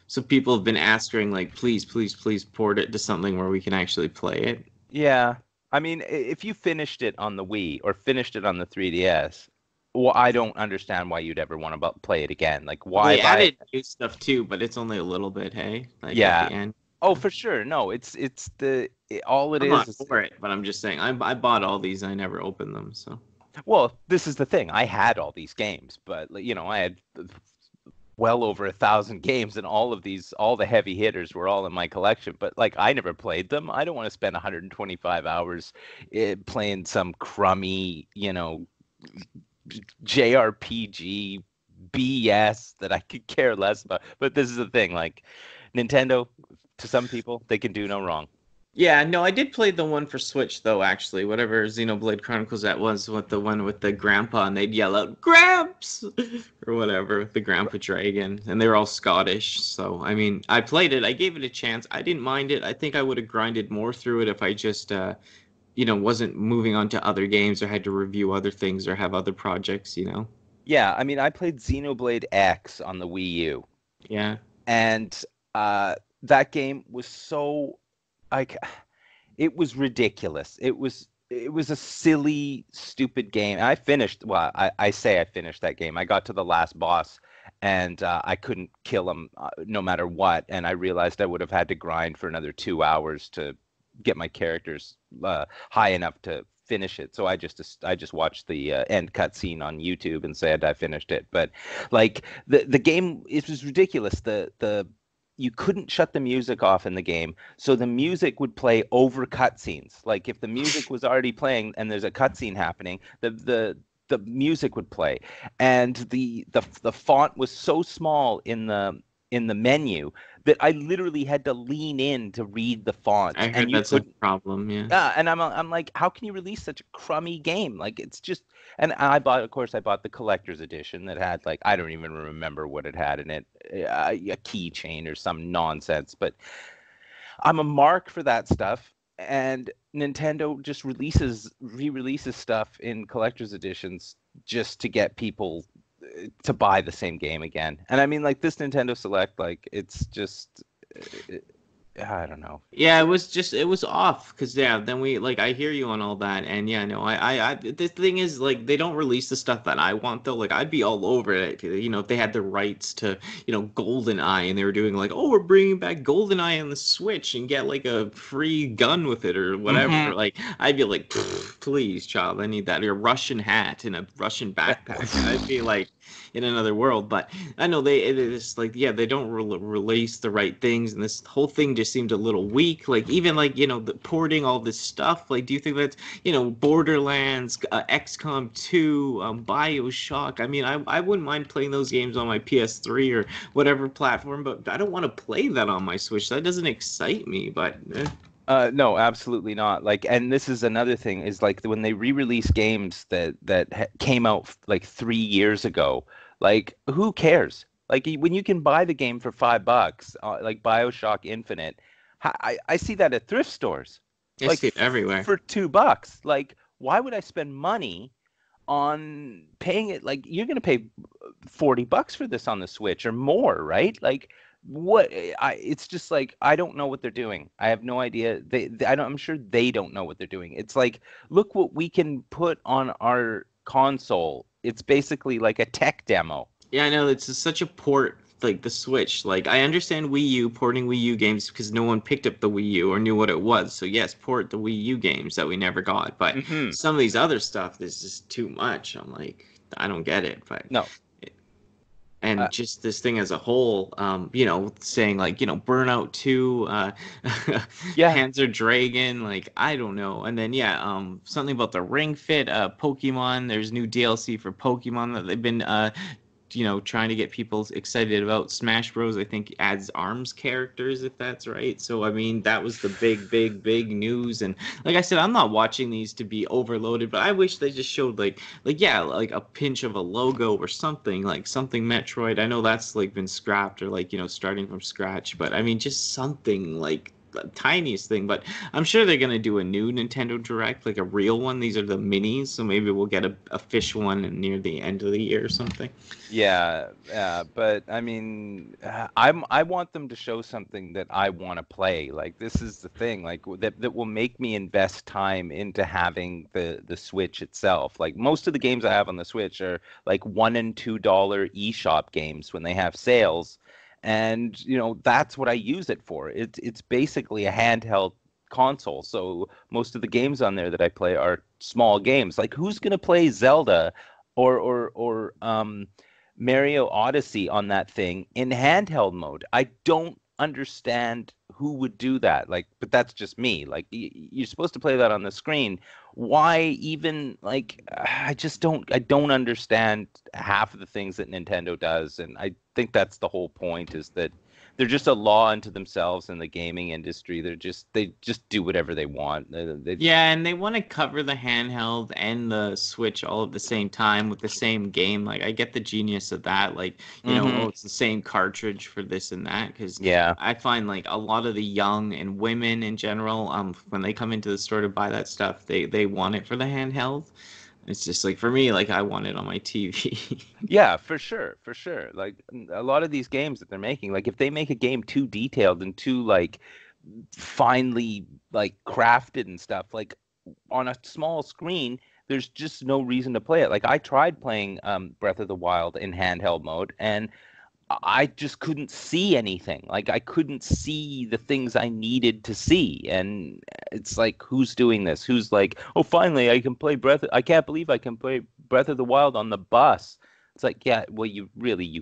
So people have been asking, like, please, please, please port it to something where we can actually play it. yeah. I mean, if you finished it on the Wii or finished it on the 3DS, well, I don't understand why you'd ever want to play it again. Like, Well, why they buy added it? new stuff too, but it's only a little bit, hey? Like at Yeah. the end. Oh, for sure. No, all it I'm not is. for it, but I'm just saying I bought all these, I never opened them, so. Well, this is the thing. I had all these games, but I had well over 1,000 games, and all the heavy hitters were all in my collection. But like, I never played them. I don't want to spend 125 hours playing some crummy, JRPG BS that I could care less about. But this is the thing. Like, Nintendo, to some people, they can do no wrong. Yeah, no, I did play the one for Switch though, actually. Whatever Xenoblade Chronicles that was, with the one with the grandpa, and they'd yell out "Gramps" or whatever, the Grandpa Dragon, and they were all Scottish. So, I mean, I played it. I gave it a chance. I didn't mind it. I think I would have grinded more through it if I just, wasn't moving on to other games or had to review other things or have other projects. Yeah, I mean, I played Xenoblade X on the Wii U, Yeah. and uh, that game was so like it was ridiculous. It was a silly, stupid game. And I finished. Well, I say I finished that game. I got to the last boss, and I couldn't kill him no matter what. And I realized I would have had to grind for another 2 hours to get my characters high enough to finish it. So I just watched the end cutscene on YouTube and said I finished it. But like the game, it was ridiculous. The You couldn't shut the music off in the game, so the music would play over cutscenes. Like if the music was already playing and there's a cutscene happening, the music would play, and the font was so small in the menu that I literally had to lean in to read the font, I and heard you that's a couldn't. problem, yeah. Yeah, and I'm like, how can you release such a crummy game? Like it's just, and of course, I bought the collector's edition that had like I don't even remember what it had in it, a keychain or some nonsense. But I'm a mark for that stuff, and Nintendo just re-releases stuff in collector's editions just to get people to buy the same game again. And I mean, like this Nintendo Select, like it's just, I don't know. Yeah, it was off because yeah, then we like I hear you on all that, and yeah, no, the thing is like they don't release the stuff that I want though. Like I'd be all over it, if they had the rights to GoldenEye and they were doing like, oh, we're bringing back GoldenEye on the Switch and get like a free gun with it or whatever. Hmm. Like I'd be like, please, child, I need that. Or a Russian hat and a Russian backpack. I'd be like in another world, but I know it is like yeah they don't release the right things and this whole thing just seemed a little weak. Like even like the porting all this stuff. Like do you think that's Borderlands, XCOM 2, BioShock? I mean I wouldn't mind playing those games on my PS3 or whatever platform, but I don't want to play that on my Switch. That doesn't excite me. But No, absolutely not. Like, and this is another thing is like when they re-release games that came out like 3 years ago, like who cares? Like when you can buy the game for $5, like BioShock Infinite, I see that at thrift stores, I like see it everywhere. for $2. Like, why would I spend money on paying it? Like, you're gonna pay $40 for this on the Switch or more, right? Like, what it's just like I don't know what they're doing. I have no idea. I'm sure they don't know what they're doing. It's like, look what we can put on our console. It's basically like a tech demo. Yeah, I know it's such a port, like the Switch. Like I understand Wii U porting Wii U games because no one picked up the Wii U or knew what it was. So yes, port the Wii U games that we never got. But Hmm. some of these other stuff is just too much. I'm like, I don't get it. But No. and Uh, just this thing as a whole, saying like, Burnout 2, yeah. Panzer Dragon, like I don't know. And then yeah, something about the Ring Fit, Pokemon. There's new DLC for Pokemon that they've been trying to get people excited about. Smash Bros, I think, adds arms characters, if that's right. So I mean that was the big news. And like I said, I'm not watching these to be overloaded, but I wish they just showed like yeah, like a pinch of a logo or something, like something Metroid. I know that's like been scrapped or like starting from scratch, but I mean just something like the tiniest thing. But I'm sure they're gonna do a new Nintendo Direct, like a real one. These are the minis, so maybe we'll get a fish one near the end of the year or something. Yeah, but I mean, I want them to show something that I want to play. Like this is the thing, like that will make me invest time into having the Switch itself. Like most of the games I have on the Switch are like $1 and $2 eShop games when they have sales, and that's what I use it for. It's basically a handheld console. So most of the games on there that I play are small games. Like who's gonna play Zelda or Mario Odyssey on that thing in handheld mode? I don't understand who would do that. Like, but that's just me. Like, you're supposed to play that on the screen. Why even like? I don't understand half of the things that Nintendo does, and I think that's the whole point. Is that they're just a law unto themselves in the gaming industry. They just do whatever they want. Yeah, and they want to cover the handheld and the Switch all at the same time with the same game. Like, I get the genius of that. Like, Hmm. oh, it's the same cartridge for this and that. Because Yeah. I find like a lot of the young and women in general, when they come into the store to buy that stuff, they want it for the handheld. It's just like for me, like I want it on my TV. Yeah, for sure, for sure. Like a lot of these games that they're making, like if they make a game too detailed and too like finely like crafted and stuff, like on a small screen, there's just no reason to play it. Like I tried playing Breath of the Wild in handheld mode, and I just couldn't see anything. Like I couldn't see the things I needed to see. And it's like, who's doing this? Who's like, oh, finally I can play I can't believe I can play Breath of the Wild on the bus. It's like, yeah, well, you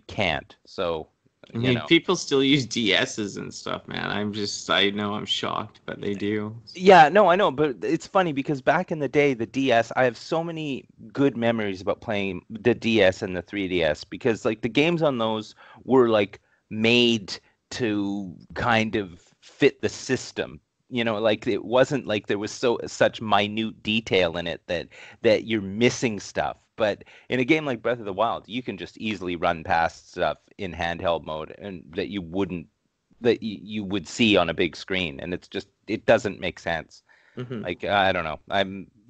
can't. So, I you mean, know. people still use DSs and stuff, man. I know I'm shocked, but they do. Yeah, no, I know, but it's funny because back in the day, the DS, I have so many good memories about playing the DS and the 3DS because like the games on those were like made to kind of fit the system. Like it wasn't like there was such minute detail in it that you're missing stuff. But in a game like Breath of the Wild, you can just easily run past stuff in handheld mode and that you would see on a big screen, and it doesn't make sense. Hmm. Like I don't know,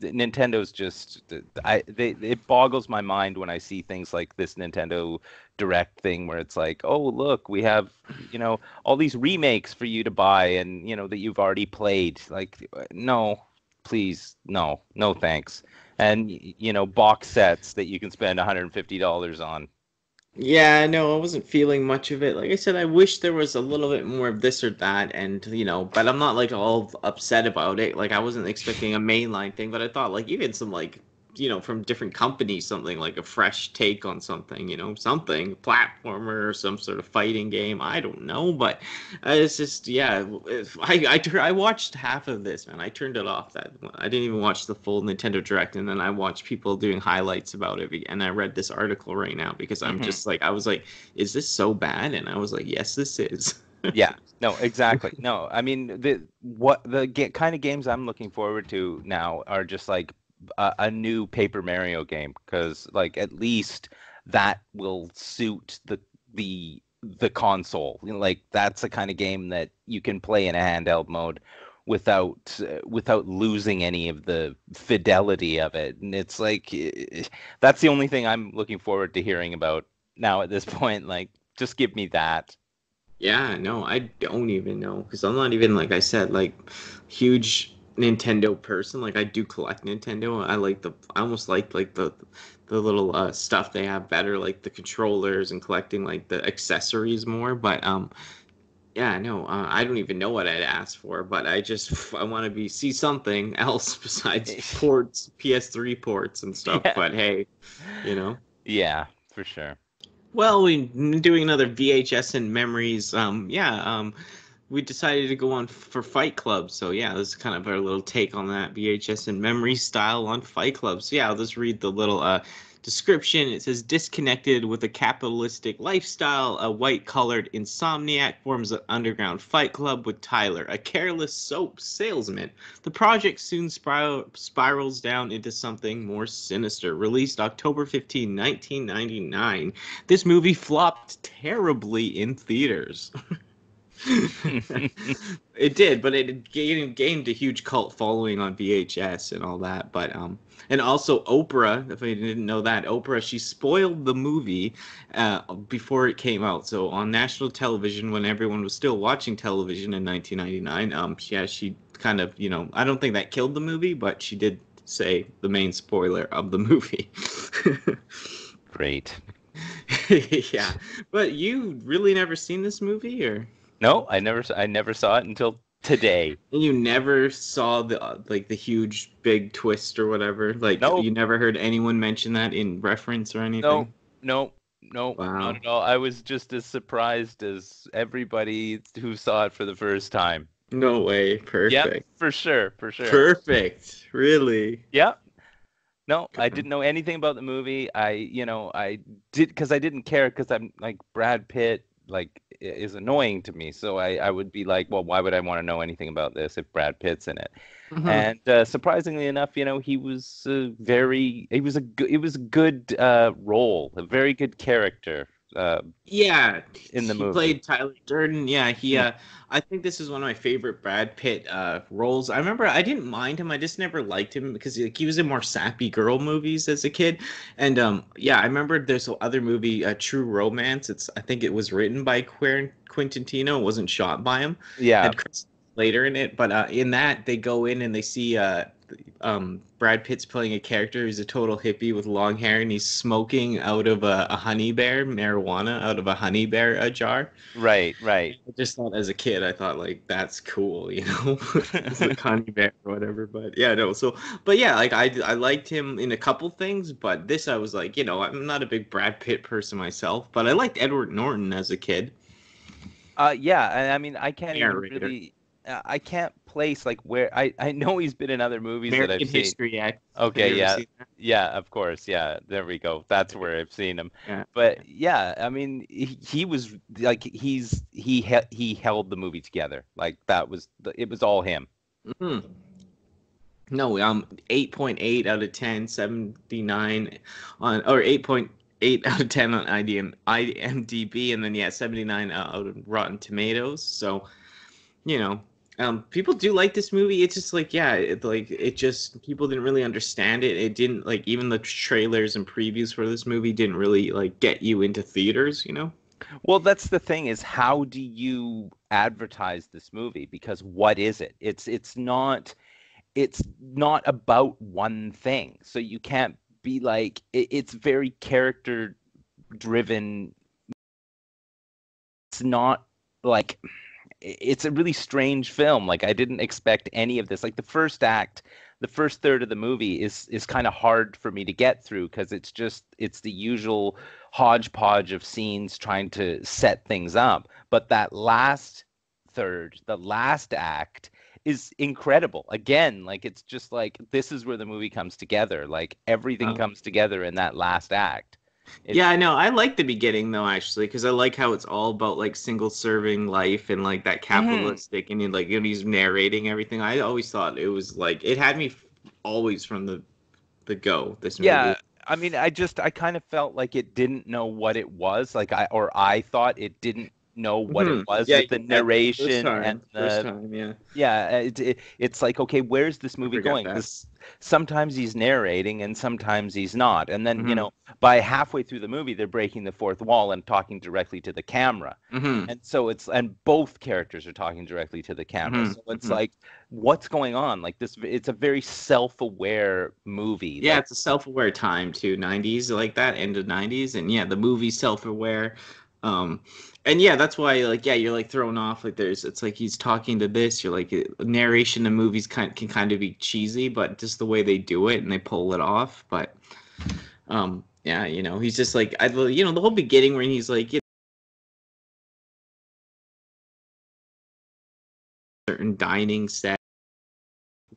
Nintendo's just it boggles my mind when I see things like this Nintendo Direct thing where it's like, oh look, we have all these remakes for you to buy, and that you've already played. Like no, please, no, no thanks. And box sets that you can spend $150 on. Yeah, no, I wasn't feeling much of it. Like I said, I wish there was a little bit more of this or that, and but I'm not like all upset about it. Like I wasn't expecting a mainline thing, but I thought like even some like from different companies, something like a fresh take on something, something platformer or some sort of fighting game. I don't know, but it's just yeah. I watched half of this, man. I turned it off. That I didn't even watch the full Nintendo Direct, and then I watched people doing highlights about it, and I read this article right now because I'm Hmm. just like I was like, is this so bad? And I was like, yes, this is. Yeah, no, exactly. No, I mean kind of games I'm looking forward to now are just like a new Paper Mario game because like at least that will suit the console. Like that's the kind of game that you can play in a handheld mode without losing any of the fidelity of it. And it's like that's the only thing I'm looking forward to hearing about now at this point. Like just give me that. Yeah, no, I don't even know because I'm not even like I said like huge Nintendo person. Like I do collect Nintendo. I almost like the little stuff they have better, like the controllers and collecting like the accessories more. But yeah, no, I don't even know what I'd ask for. But I want to be see something else besides ports, PS3 ports and stuff. Yeah. But hey, you know. Yeah, for sure. Well, we doing another VHS and memories. We decided to go on for Fight Club. So yeah, this is kind of our little take on that VHS and memory style on Fight Club. So yeah, I'll just read the little description. It says disconnected with a capitalistic lifestyle, a white-collared insomniac forms an underground fight club with Tyler, a careless soap salesman. The project soon spirals down into something more sinister. Released October 15, 1999. This movie flopped terribly in theaters. It did, but it gained a huge cult following on VHS and all that. But and also Oprah, if I didn't know that, Oprah, she spoiled the movie before it came out. So on national television, when everyone was still watching television in 1999, yeah, she kind of, I don't think that killed the movie, but she did say the main spoiler of the movie. Great. Yeah, but you really never seen this movie, or? No, I never saw it until today. And you never saw the like the huge big twist or whatever. Like No, you never heard anyone mention that in reference or no, anything. no, no, not Wow. at all. I was just as surprised as everybody who saw it for the first time. No way. Yep, Perfect. for sure, for sure. Perfect. Really. Yep. No, I didn't know anything about the movie. I did because I didn't care because I'm like Brad Pitt. is annoying to me. So I would be like, well, why would I want to know anything about this if Brad Pitt's in it? Hmm. And surprisingly enough, he was it was a good role, a very good character uh, Yeah, in the he movie. played Tyler Durden. Yeah, he Hmm. I think this is one of my favorite Brad Pitt roles. I remember I didn't mind him. I just never liked him because he was in more sappy girl movies as a kid. And yeah, I remember there's a other movie, True Romance. I think it was written by Quentin Tarantino. It wasn't shot by him. Yeah, Had Chris Slater in it, but in that they go in and they see Brad Pitt's playing a character who's a total hippie with long hair, and he's smoking out of a honey bear marijuana out of a honey bear jar. right, right. I just thought as a kid, I thought like that's cool, you know, it's like honey bear or whatever. But yeah, no. So, but yeah, like I liked him in a couple things, but this I was like, I'm not a big Brad Pitt person myself, but I liked Edward Norton as a kid. Yeah, and I mean, I can't even Narrator. really, I can't place like where I know he's been in other movies that I've American seen. History X. Have Okay, you ever yeah. seen that? Yeah, of course. Yeah, there we go. That's where I've seen him. Yeah. But yeah, I mean, he was like he held the movie together. Like it was all him. Hmm. No, 8.8 out of 10, 79 on, or 8.8 out of 10 on IMDb, and then yeah, 79 out of Rotten Tomatoes. So, you know, people do like this movie. It's just like, yeah, it just people didn't really understand it. It didn't like even the trailers and previews for this movie didn't really like get you into theaters. Well, that's the thing is how do you advertise this movie? Because what is it? It's not about one thing. So you can't be like it's very character driven. It's not like it's a really strange film. Like I didn't expect any of this. Like the first act, the first third of the movie is kind of hard for me to get through because it's the usual hodgepodge of scenes trying to set things up. But that last third, the last act is incredible. Again, like it's just like this is where the movie comes together. Like everything comes together in that last act. Yeah, It's I know. I like the beginning though, actually, because I like how it's all about like single serving life and like that Mhm. capitalistic, and he's narrating everything. I always thought it was like it had me always from the go. This Yeah, movie. I mean, I kind of felt like it didn't know what it was. Like I thought it didn't know what it was Yeah, with the at the first narration and time. First the time, yeah. yeah, it's like, okay, where's this I movie forgot going? that. Because sometimes he's narrating and sometimes he's not. And then, Hmm. by halfway through the movie, they're breaking the fourth wall and talking directly to the camera. Hmm. And so and both characters are talking directly to the camera. Hmm. So it's Hmm. like, what's going on? Like it's a very self-aware movie. Yeah, Like, it's a self-aware time too, 90s like that, end of 90s, and yeah, the movie's self-aware. Um, and yeah, that's why like yeah, you're like thrown off. Like it's like he's talking to this. You're like narration in movies can kind of be cheesy, but just the way they do it and they pull it off. But yeah, he's just like the whole beginning where he's like certain dining set,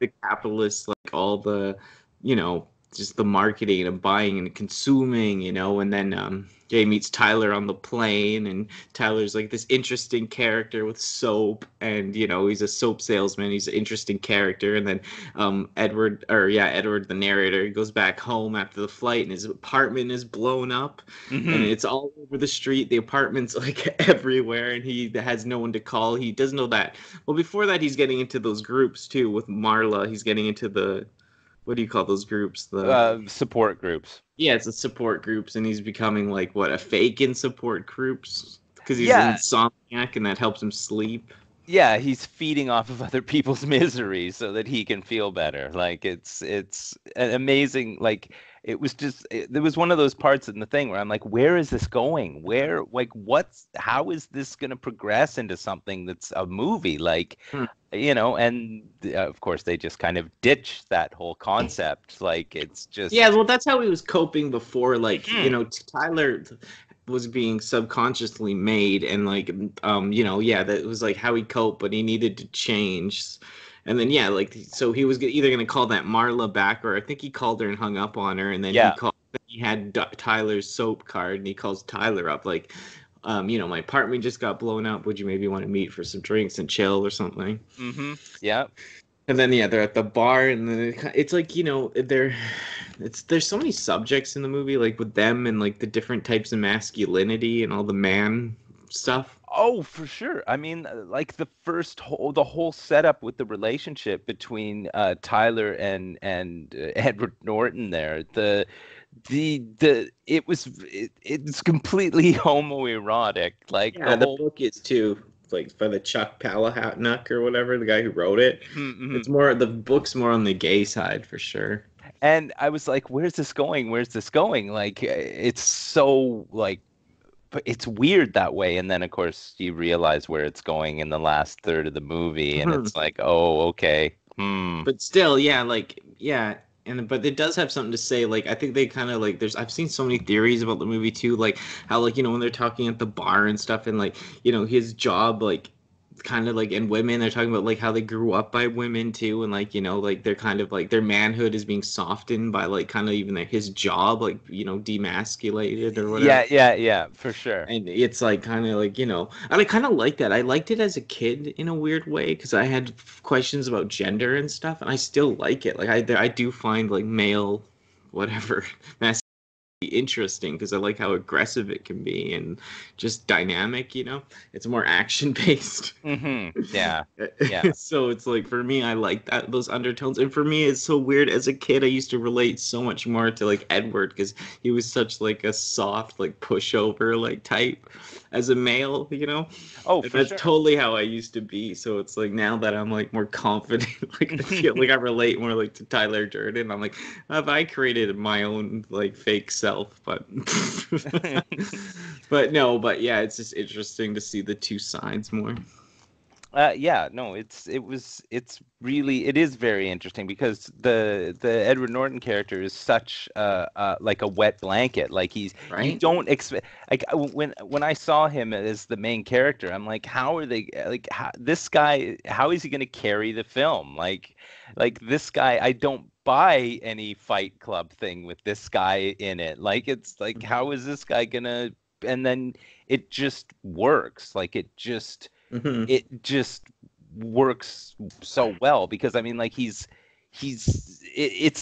the capitalists, like all the, you know, just the marketing and buying and consuming, and then Jay meets Tyler on the plane, and Tyler's like this interesting character with soap, and he's a soap salesman. He's an interesting character, and then Edward, the narrator, he goes back home after the flight, and his apartment is blown up, and mhm. it's all over the street. The apartment's like everywhere, and he has no one to call. He doesn't know that. Well, before that, he's getting into those groups too with Marla. He's getting into the what do you call those groups? Support groups. Yeah, it's the support groups, and he's becoming like what a fake in support groups because he's an Yeah, insomniac, and that helps him sleep. yeah, he's feeding off of other people's misery so that he can feel better. Like it's an amazing. Like there was one of those parts in the thing where I'm like, where is this going? Where like how is this going to progress into something that's a movie? Like, Hmm. and of course they just kind of ditch that whole concept. Like it's Yeah, just well, that's how he was coping before. Like, hmm, Tyler was being subconsciously made, and like, yeah, that was like how he coped, but he needed to change. And then, yeah, like, so he was either gonna call that Marla back, or I think he called her and hung up on her, and then yeah. he had Tyler's soap card, and he calls Tyler up, like, my apartment just got blown up. Would you maybe want to meet for some drinks and chill or something? Mm-hmm. Yeah. And then yeah, they're at the bar, and then it's like there's so many subjects in the movie, like with them and like the different types of masculinity and all the man stuff. Oh, for sure. I mean, like the whole setup with the relationship between Tyler and Edward Norton there. It's completely homoerotic. Like Yeah, the the whole. book is too, like by the Chuck Palahniuk or whatever, the guy who wrote it. Mhm. It's more the book's more on the gay side for sure. And I was like, "Where's this going? Where's this going?" Like, it's so like, but it's weird that way. And then, of course, you realize where it's going in the last third of the movie, and Mhm. it's like, "Oh, okay, hmm." But still, yeah, like yeah, and but it does have something to say. Like I think they kind of like I've seen so many theories about the movie too, like how like when they're talking at the bar and stuff, and like his job like kind of like and women they're talking about like how they grew up by women too, and like like they're kind of like their manhood is being softened by like kind of even his job like demasculated or whatever. Yeah, yeah, yeah, for sure. And it's like kind of like and I kind of like that. I liked it as a kid in a weird way because I had questions about gender and stuff, and I still like it. Like I do find like male whatever interesting because I like how aggressive it can be and just dynamic, It's more action based. Yeah, yeah. So it's like for me I like those undertones, and for me it's so weird. As a kid I used to relate so much more to like Edward because he was such like a soft like pushover like type as a male, Oh, and for that's sure. totally how I used to be. So it's like now that I'm like more confident, like I feel like I relate more like to Tyler Durden. I'm like, have I created my own like fake self? But but no, but yeah, it's just interesting to see the two sides more. Yeah, no, it is very interesting because the Edward Norton character is such like a wet blanket. Like you Right? don't expect like when I saw him as the main character, I'm like, how are they like this guy? How is he going to carry the film? Like this guy, I don't buy any Fight Club thing with this guy in it. Like it's like Mhm. how is this guy gonna? And then it just works. Like Mhm. it just works so well because I mean like it's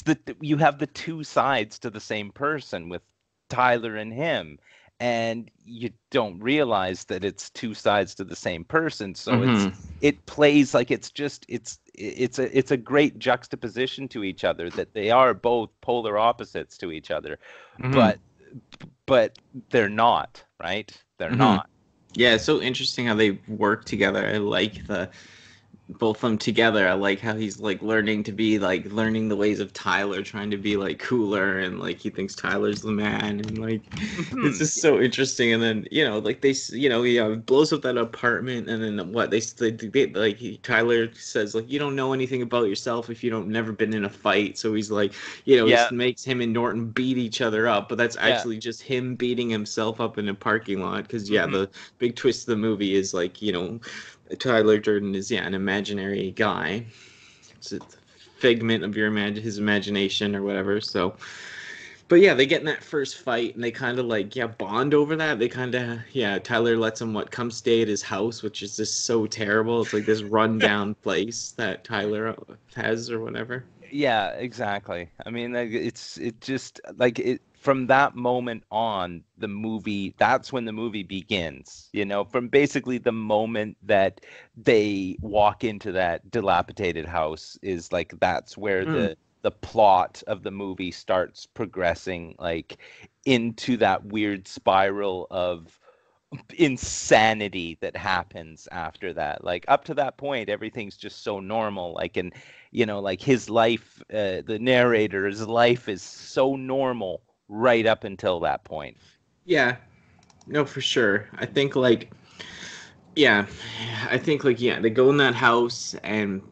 the you have the two sides to the same person with Tyler and him, and you don't realize that it's two sides to the same person, so Mhm. it plays like it's a great juxtaposition to each other that they are both polar opposites to each other, Mhm. but but they're not, right? They're Mhm. not. Yeah, it's so interesting how they work together. I like the both of them together. I like how he's like learning the ways of Tyler, trying to be like cooler, and like he thinks Tyler's the man, and like it's Mhm. just so interesting. And then like he blows up that apartment, and then what like Tyler says like you don't know anything about yourself if you don't never been in a fight. So he's like Yeah, he makes him and Norton beat each other up, but that's yeah. actually just him beating himself up in a parking lot. Because yeah, Mhm. the big twist of the movie is like Tyler Durden is an imaginary guy. It's a figment of his imagination or whatever. So, but yeah, they get in that first fight and they kind of like bond over that. They kind of Tyler lets him come stay at his house, which is just so terrible. It's like this rundown place that Tyler has or whatever. Yeah, exactly. I mean, like, it just like it from that moment on, that's when the movie begins, from basically the moment that they walk into that dilapidated house is like that's where Mm. the plot of the movie starts progressing like into that weird spiral of insanity that happens after that. Like up to that point, everything's just so normal. Like and like his life, the narrator's life is so normal right up until that point. Yeah, no, for sure. I think like yeah, I think like they go in that house and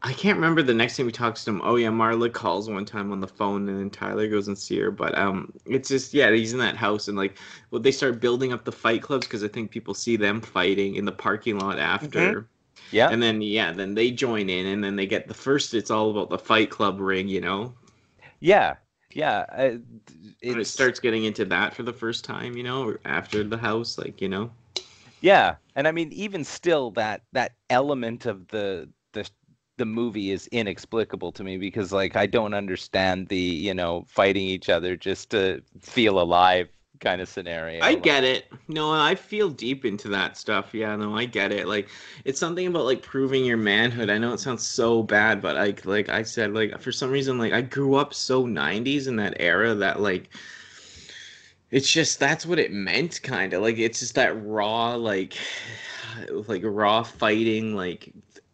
I can't remember the next time he talks to him. Oh yeah, Marla calls one time on the phone, and then Tyler goes and see her. But it's just he's in that house, and like, well, they start building up the fight clubs because I think people see them fighting in the parking lot Hmm. after, Yeah, and then then they join in, and then they get the first. It's all about the fight club ring, yeah, Yeah, When it it's starts getting into that for the first time, or after the house, yeah, and I mean, even still, that element of the movie is inexplicable to me because like I don't understand the fighting each other just to feel alive kind of I scenario. Like, get it. No, I feel deep into that stuff. Yeah, no, I get it. Like, it's something about like proving your manhood. I know it sounds so bad, but like I said, like for some reason, like I grew up so 90s in that era that like it's just that's what it meant, kind of. Like it's just that raw, like raw fighting,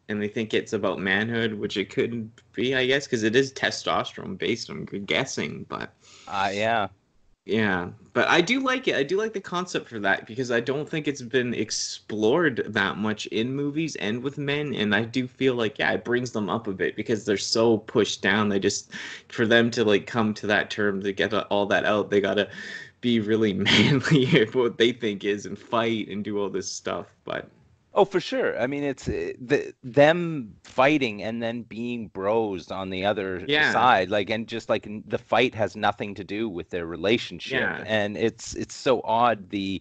and they think it's about manhood, which it could be, I guess, because it is testosterone based. I'm guessing, but. yeah. Yeah, but I do like it. I do like the concept for that because I don't think it's been explored that much in movies and with men. And I do feel like, yeah, it brings them up a bit because they're so pushed down. They just, for them to like come to that term to get all that out, they gotta be really manly for what they think is and fight and do all this stuff. But Oh, for sure. I mean, it's them fighting and then being bros on the other yeah, side, like, and just like the fight has nothing to do with their relationship, yeah, and it's so odd the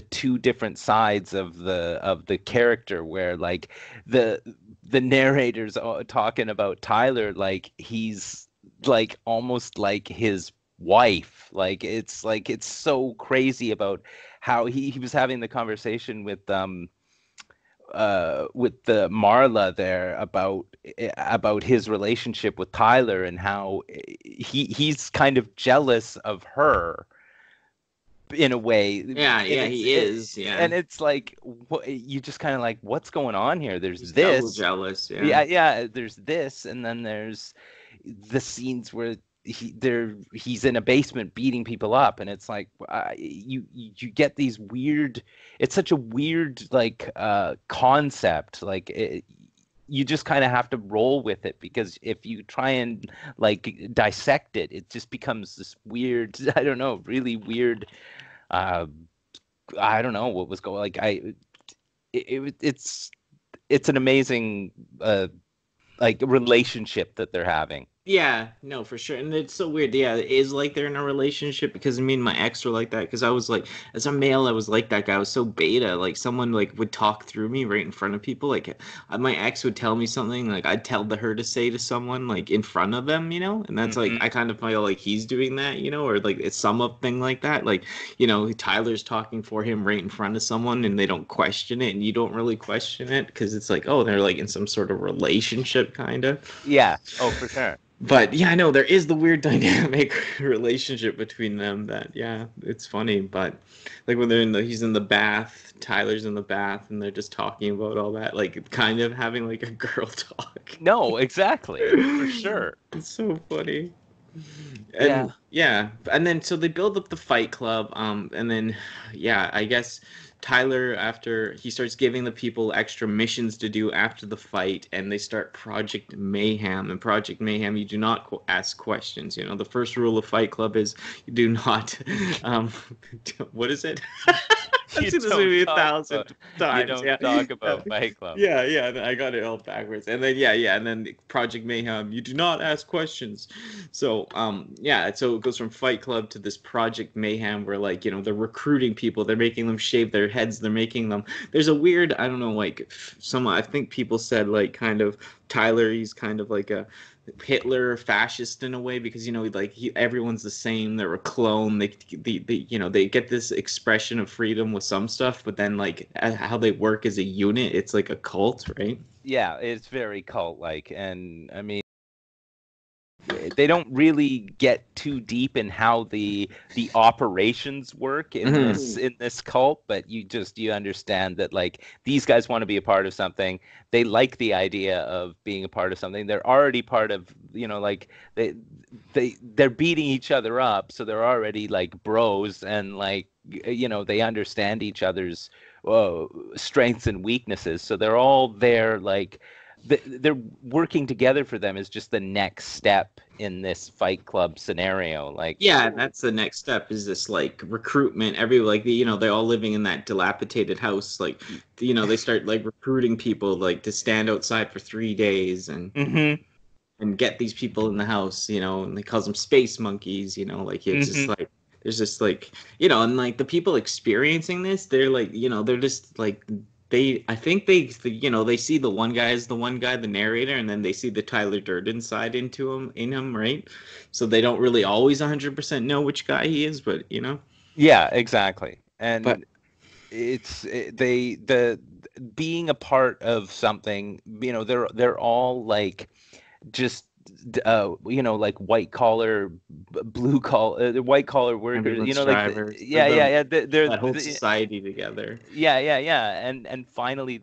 two different sides of the character where like the the narrator's talking about Tyler like he's like almost like his wife, like it's so crazy about how he was having the conversation with the Marla there about his relationship with Tyler and how he's kind of jealous of her in a way, yeah, and yeah. He is. Yeah, it's like you just kind of like what's going on here? There's he's double this, jealous. Yeah. yeah, there's this, and then there's the scenes where he's in a basement beating people up, and it's like you get these weird. It's such a weird like concept. Like you just kind of have to roll with it because if you try and like dissect it, it just becomes this weird. I don't know, really weird. Uh, I don't know what was going. Like it's an amazing like relationship that they're having. Yeah, no, for sure. And it's so weird. Yeah, it is like they're in a relationship because me and my ex were like that. Because I was like, as a male, I was like that guy. I was so beta. Like someone like would talk through me right in front of people. Like my ex would tell me something, like I'd tell her to say to someone like in front of them, And that's like Hmm. I kind of feel like he's doing that, or like it's some up thing like that. Like, Tyler's talking for him right in front of someone and they don't question it and you don't really question it because it's like, oh, they're like in some sort of relationship kind of. Yeah. Oh, for sure. But yeah, I know there is the weird dynamic relationship between them that yeah, it's funny, but like when he's in the bath, Tyler's in the bath and they're just talking about all that, like kind of having like a girl talk. No, exactly. For sure. It's so funny. Yeah. And yeah, and then so they build up the fight club, and then yeah, I guess Tyler, after he starts giving the people extra missions to do after the fight, and they start Project Mayhem. And Project Mayhem, you do not ask questions. The first rule of Fight Club is you do not. Um, what is it? I've You seen this don't movie a talk thousand about you times. don't Yeah. talk about Fight Club. Yeah, yeah, I got it all backwards. And then yeah, and then Project Mayhem, you do not ask questions. So yeah, so it goes from Fight Club to this Project Mayhem where like, they're recruiting people, they're making them shave their heads, they're making them there's a weird, I don't know, like I think people said like kind of Tyler, he's kind of like a Hitler fascist in a way because like everyone's the same, they're a clone, they get this expression of freedom with some stuff, but then like how they work as a unit, it's like a cult, right? Yeah, it's very cult-like, and I mean, they don't really get too deep in how the operations work in Mm-hmm. this cult, but you understand that like these guys want to be a part of something. They like the idea of being a part of something. They're already part of, like they're beating each other up, so they're already like bros, and like they understand each other's uh, strengths and weaknesses. So they're all there like they're working together for them is just the next step in this Fight Club scenario. Like, Yeah, that's the next step is this like recruitment. Every like they're all living in that dilapidated house. Like, they start like recruiting people like to stand outside for 3 days and hmm and get these people in the house, and he calls them space monkeys, like it's just Hmm. like there's just like and like the people experiencing this, they're like, they're just like I think they see the one guy as the one guy, the narrator, and then they see the Tyler Durden side in him, right? So they don't really always 100% know which guy he is, but Yeah, exactly. but And they the being a part of something, they're all like just like blue collar, white collar workers, ambulance like drivers, yeah, yeah, yeah, that whole society together. yeah, yeah, yeah, and finally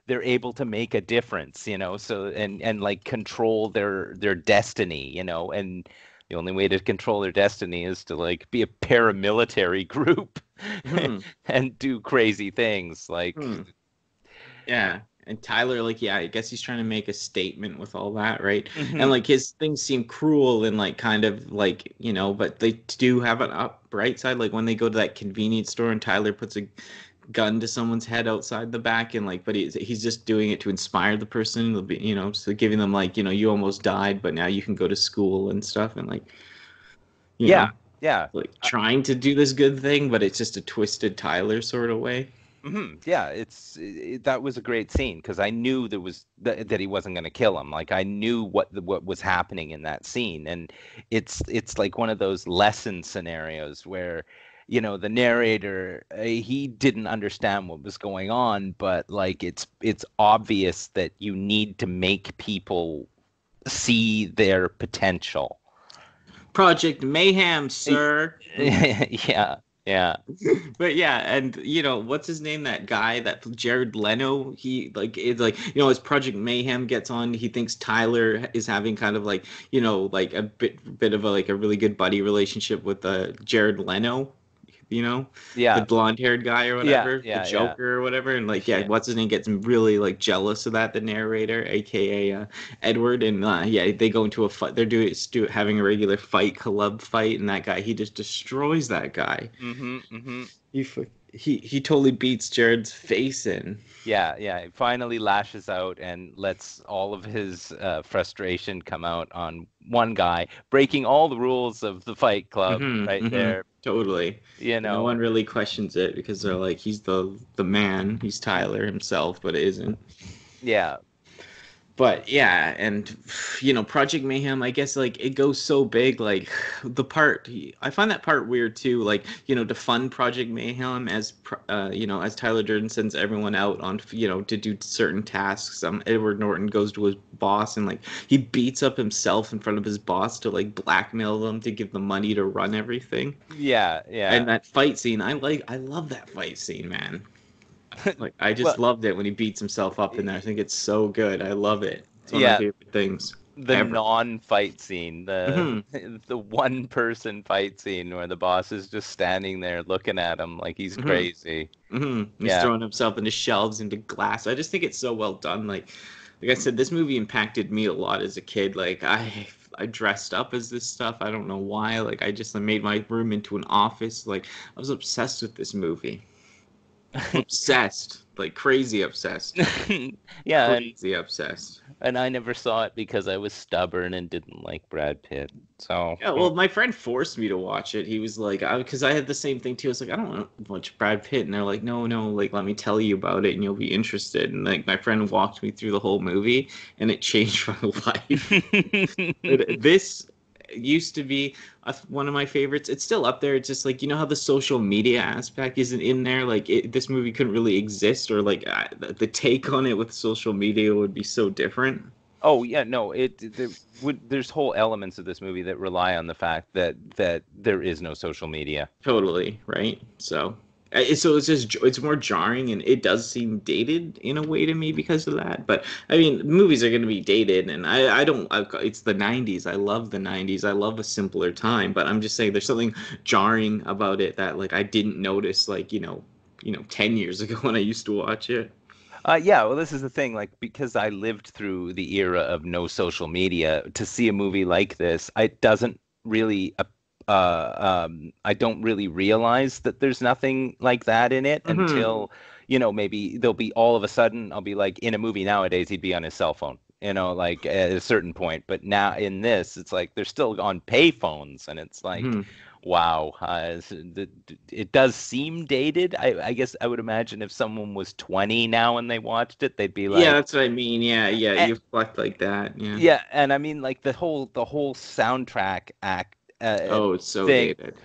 they're able to make a difference, so and like control their destiny, and the only way to control their destiny is to like be a paramilitary group Hmm. and do crazy things like Hmm. Yeah. And Tyler, like, yeah, I guess he's trying to make a statement with all that, right? And mhm. like his things seem cruel and like kind of like, but they do have an up bright side. Like when they go to that convenience store and Tyler puts a gun to someone's head outside the back and like, but he's just doing it to inspire the person, so giving them like, you almost died, but now you can go to school and stuff and like, you Yeah, know, yeah. like trying to do this good thing, but it's just a twisted Tyler sort of way. Yeah, that was a great scene because I knew that he wasn't going to kill him. Like I knew what was happening in that scene, and it's like one of those lesson scenarios where, the narrator he didn't understand what was going on, but like it's obvious that you need to make people see their potential. Project Mayhem, sir. Yeah, yeah, But yeah, and what's his name? That guy, that Jared Leno. He like it's like as Project Mayhem gets on, he thinks Tyler is having kind of like like a bit of a like a really good buddy relationship with Jared Leno. The yeah, blonde-haired guy or yeah, whatever, the yeah, yeah, Joker or whatever, and like yeah, yeah. what's his name gets really like jealous of that, the narrator, aka Edward, and yeah, they go into a fight. They're having a regular fight club fight, and that guy he just destroys that guy. Mm-hmm, mm-hmm. He totally beats Jared's face in. Yeah, yeah. He finally lashes out and lets all of his frustration come out on one guy, breaking all the rules of the Fight Club Mm-hmm, right mm-hmm, there. totally. You And no know, one really questions it because they're like, he's the man, he's Tyler himself, but it isn't. yeah. But yeah, and Project Mayhem, I guess like it goes so big, like I find that part weird too, like to fund Project Mayhem as Tyler Durden sends everyone out on to do certain tasks. Edward Norton goes to his boss and like he beats up himself in front of his boss to like blackmail them to give them money to run everything. Yeah, And yeah. that fight scene, I love that fight scene, man. Like I Well, just loved it when he beats himself up in there. I think it's so good. I love it. It's one of my yeah, favorite things the ever. non-fight scene, the Hmm. the one person fight scene where the boss is just standing there looking at him like he's Hmm. crazy. Hmm. He's Yeah. throwing himself into shelves, into glass. I just think it's so well done. Like I said, this movie impacted me a lot as a kid. Like I dressed up as this stuff. I don't know why. Like I just made my room into an office. Like I was obsessed with this movie. Obsessed. Like crazy obsessed. Yeah, Crazy obsessed. and I never saw it because I was stubborn and didn't like Brad Pitt. So, Yeah, well, my friend forced me to watch it. He was like, because I had the same thing too. I was like, I don't want to watch Brad Pitt, and they're like, no, no, like let me tell you about it, and you'll be interested. And like my friend walked me through the whole movie, and it changed my life. This used to be one of my favorites. It's still up there. It's just like how the social media aspect isn't in there. Like this movie couldn't really exist, or like the take on it with social media would be so different. oh yeah, no, there's whole elements of this movie that rely on the fact that there is no social media. Totally, right? So it's more jarring and it does seem dated in a way to me because of that. But I mean, movies are going to be dated, and I don't. It's the '90s. I love the '90s. I love a simpler time. But I'm just saying, there's something jarring about it that like I didn't notice 10 years ago when I used to watch it. Yeah, well, this is the thing, like because I lived through the era of no social media, to see a movie like this, it doesn't really I don't really realize that there's nothing like that in it Hmm. until, maybe there'll be all of a sudden I'll be like in a movie nowadays he'd be on his cell phone. you know, like at a certain point. But now in this, it's like they're still on payphones, and it's like, Hmm. wow, it does seem dated. I guess I would imagine if someone was 20 now and they watched it, they'd be Yeah, like, that's what I mean. Yeah, yeah, eh, you reflect like that. Yeah. yeah, and I mean like the whole soundtrack act Oh, it's so thing, dated.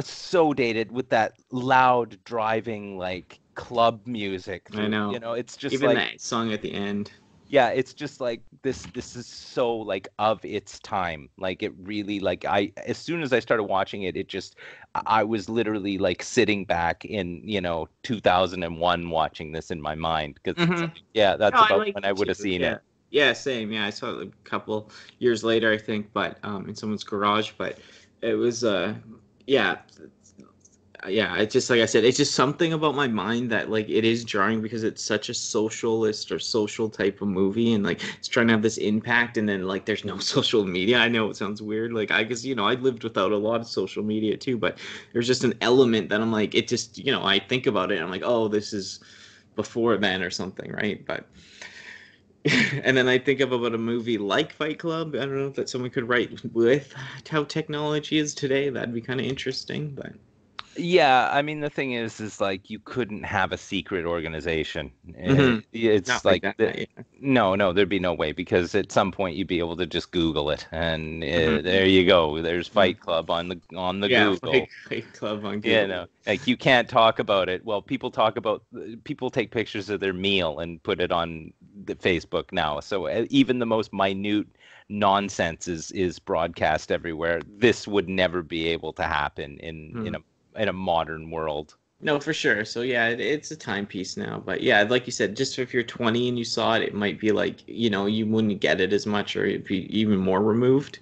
so dated with that loud driving like club music I through, know. it's just Even like, that song at the end. yeah, it's just like this is so like of its time. Like it really, like, I as soon as I started watching it, it just I was literally like sitting back in, 2001 watching this in my mind, because it's Hmm. like, yeah, No, that's I about like when I it would too. have seen it. Yeah. Yeah, same. Yeah, I saw it a couple years later, I think, but in someone's garage. But it was yeah, yeah. It's just like I said, it's just something about my mind that like it is jarring because it's such a socialist or social type of movie, and like it's trying to have this impact, and then like there's no social media. I know it sounds weird, like I guess I lived without a lot of social media too, but there's just an element that I'm like, it just I think about it, and I'm like, oh, this is before then or something, right? But and then I think about a movie like Fight Club. I don't know if that someone could write with how technology is today. That'd be kind of interesting, but Yeah, I mean the thing is like you couldn't have a secret organization. hmm, It's not like like that. Yeah. no, there'd be no way, because at some point you'd be able to just Google it, and Hmm. there you go. There's Yeah. Fight Club on the Yeah, Google. Fight Club on You Google. know, like you can't talk about it. Well, people take pictures of their meal and put it on the Facebook now. So even the most minute nonsense is broadcast everywhere. This would never be able to happen Hmm. in a modern world. No, for sure. So yeah, it's a timepiece now. But yeah, like you said, just if you're 20 and you saw it, it might be like, you wouldn't get it as much or it'd be even more removed.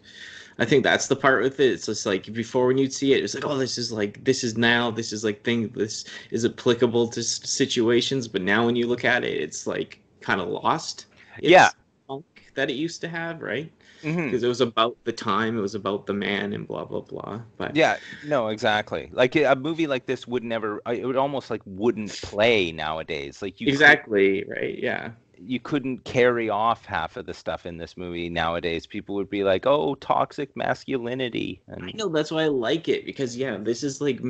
I think that's the part with it. It's just like before when you'd see it, it's like, oh, this is now, this is like this is applicable to situations. But now when you look at it, it's like kind of lost Yeah. its funk that it used to have, right? Hmm. Because it was about the time, it was about the man, and blah blah blah. But Yeah, no, exactly. Like a movie like this would never, it would almost like wouldn't play nowadays. Like exactly, right? Yeah. you couldn't carry off half of the stuff in this movie nowadays. People would be like, "Oh, toxic masculinity," I and know that's why I like it because yeah, this is like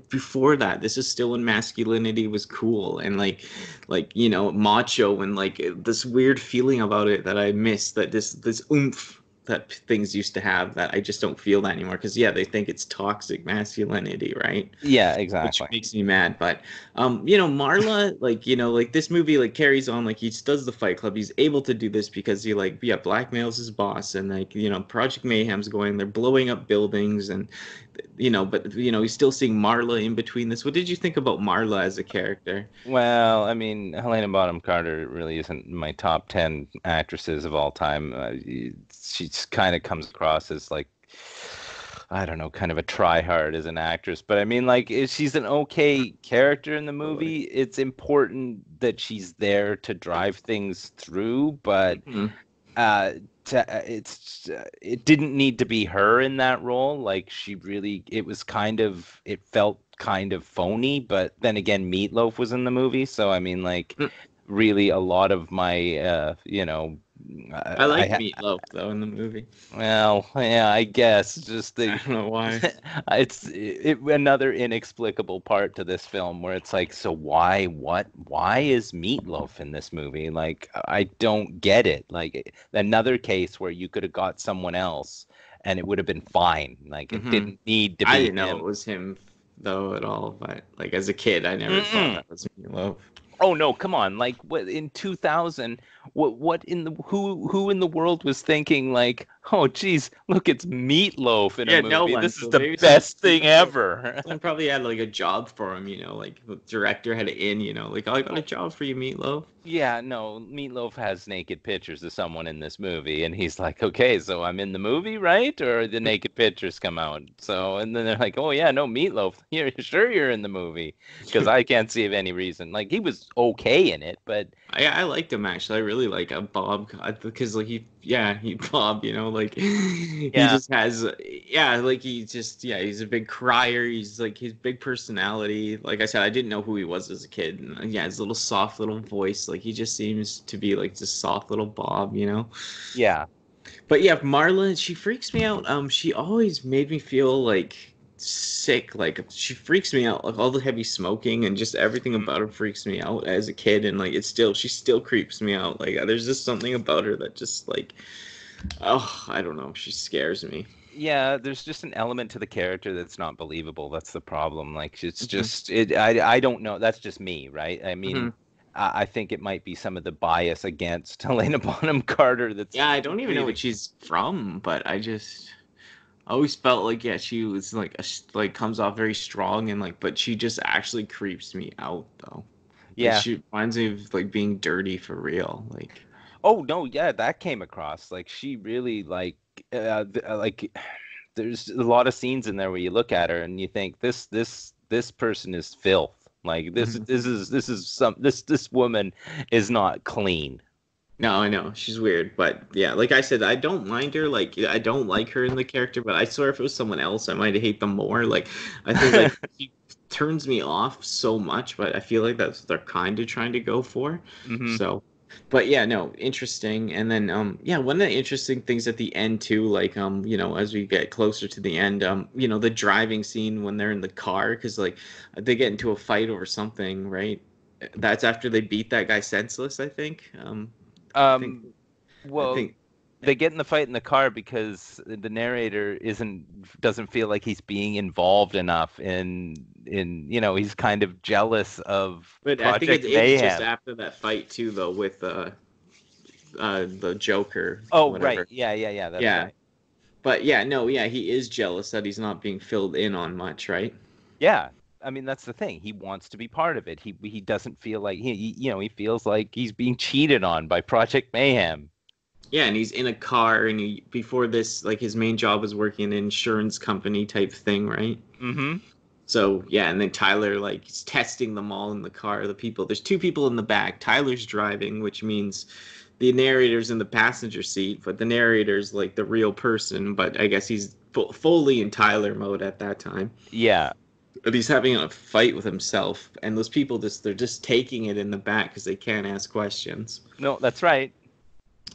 before that. This is still when masculinity was cool and like macho and like this weird feeling about it that I miss that this oomph that things used to have that I just don't feel that anymore because yeah, they think it's toxic masculinity, right? yeah, Which exactly. makes me mad. But Marla, like like this movie like carries on like he does the Fight Club. He's able to do this because he like yeah blackmails his boss and like Project Mayhem's going. They're blowing up buildings and but he's still seeing Marla in between this. What did you think about Marla as a character? Well, I mean, Helena Bonham Carter really isn't my top 10 actresses of all time. She kind of comes across as like, I don't know, kind of a try-hard as an actress. But I mean, like, she's an okay character in the Totally. movie. It's important that she's there to drive things through, but Mhm. uh, it didn't need to be her in that role. Like, it felt kind of phony. But then again, Meatloaf was in the movie, so I mean, like, really, a lot of my, I I like ha Meatloaf though in the movie. well, yeah, I guess just I the don't know why. another inexplicable part to this film where it's like, so why is Meatloaf in this movie? Like, I don't get it. Like, another case where you could have got someone else and it would have been fine. Like, it Hmm. didn't need to I be didn't know it him. was him though at all, but like as a kid, I never thought Mm-mm. that was Meatloaf. Oh no, come on. Like, what in 2000, what in the who in the world was thinking like, "Oh geez, look, it's Meatloaf in a Yeah, no movie. one. This is So the maybe best thing ever." someone probably had like a job for him, like the director had it in, like oh, I got a job for you, Meatloaf. Yeah, no, Meatloaf has naked pictures of someone in this movie, and he's like, "Okay, so I'm in the movie, right? Or the naked pictures come out?" So, and then they're like, "Oh yeah, no, Meatloaf. You're sure you're in the movie?" Because I can't see of any reason. Like, he was okay in it, but I liked him actually. I really like Bob because like Bob, like he Yeah. just has, yeah, like he's a big crier. He's like his big personality. Like I said, I didn't know who he was as a kid. And yeah, his little soft little voice, like he just seems to be like this soft little Bob. Yeah. But yeah, Marla, she freaks me out. She always made me feel like sick. Like she freaks me out. Like all the heavy smoking and just everything Mhm. about her freaks me out as a kid. And like she still creeps me out. Like there's just something about her that just like, oh, I don't know. She scares me. Yeah, there's just an element to the character that's not believable. That's the problem. Like it's Hmm. just it. I don't know. That's just me, right? I mean, Hmm. I think it might be some of the bias against Helena Bonham Carter that's Yeah, I don't even know what creating. she's from, but I always felt like yeah, she was like like comes off very strong and like, but she just actually creeps me out though. Like Yeah. she reminds me of like being dirty for real. Like. Oh no, yeah, that came across. Like she really like there's a lot of scenes in there where you look at her and you think this person is filth. Like Mhm. this woman is not clean. No, I know she's weird, but yeah, like I said, I don't mind her. Like I don't like her in the character, but I swear if it was someone else, I might hate them more. Like I think like she turns me off so much, but I feel like that's what they're kind of trying to go for. Hmm. So, but yeah, no, interesting. And then yeah, one of the interesting things at the end too, like as we get closer to the end, the driving scene when they're in the car, because like they get into a fight over something, right? That's after they beat that guy senseless, I think. I think Um, I well, think they get in the fight in the car because the narrator doesn't feel like he's being involved enough in he's kind of jealous of but I think Project it's just Mayhem. after that fight too though with the Joker, Oh, right. whatever. Yeah, yeah, yeah, that's Yeah. right. But yeah, no, yeah, he is jealous that he's not being filled in on much, right? Yeah. I mean, that's the thing. He wants to be part of it. He doesn't feel like he feels like he's being cheated on by Project Mayhem. Yeah, and he's in a car and he before this like his main job was working in an insurance company type thing, right? Hmm. So yeah, and then Tyler like he's testing them all in the car. The people, there's two people in the back. Tyler's driving, which means the narrator's in the passenger seat, but the narrator's like the real person. But I guess he's fully in Tyler mode at that time. Yeah. But he's having a fight with himself, and those people they're just taking it in the back because they can't ask questions. No, that's right.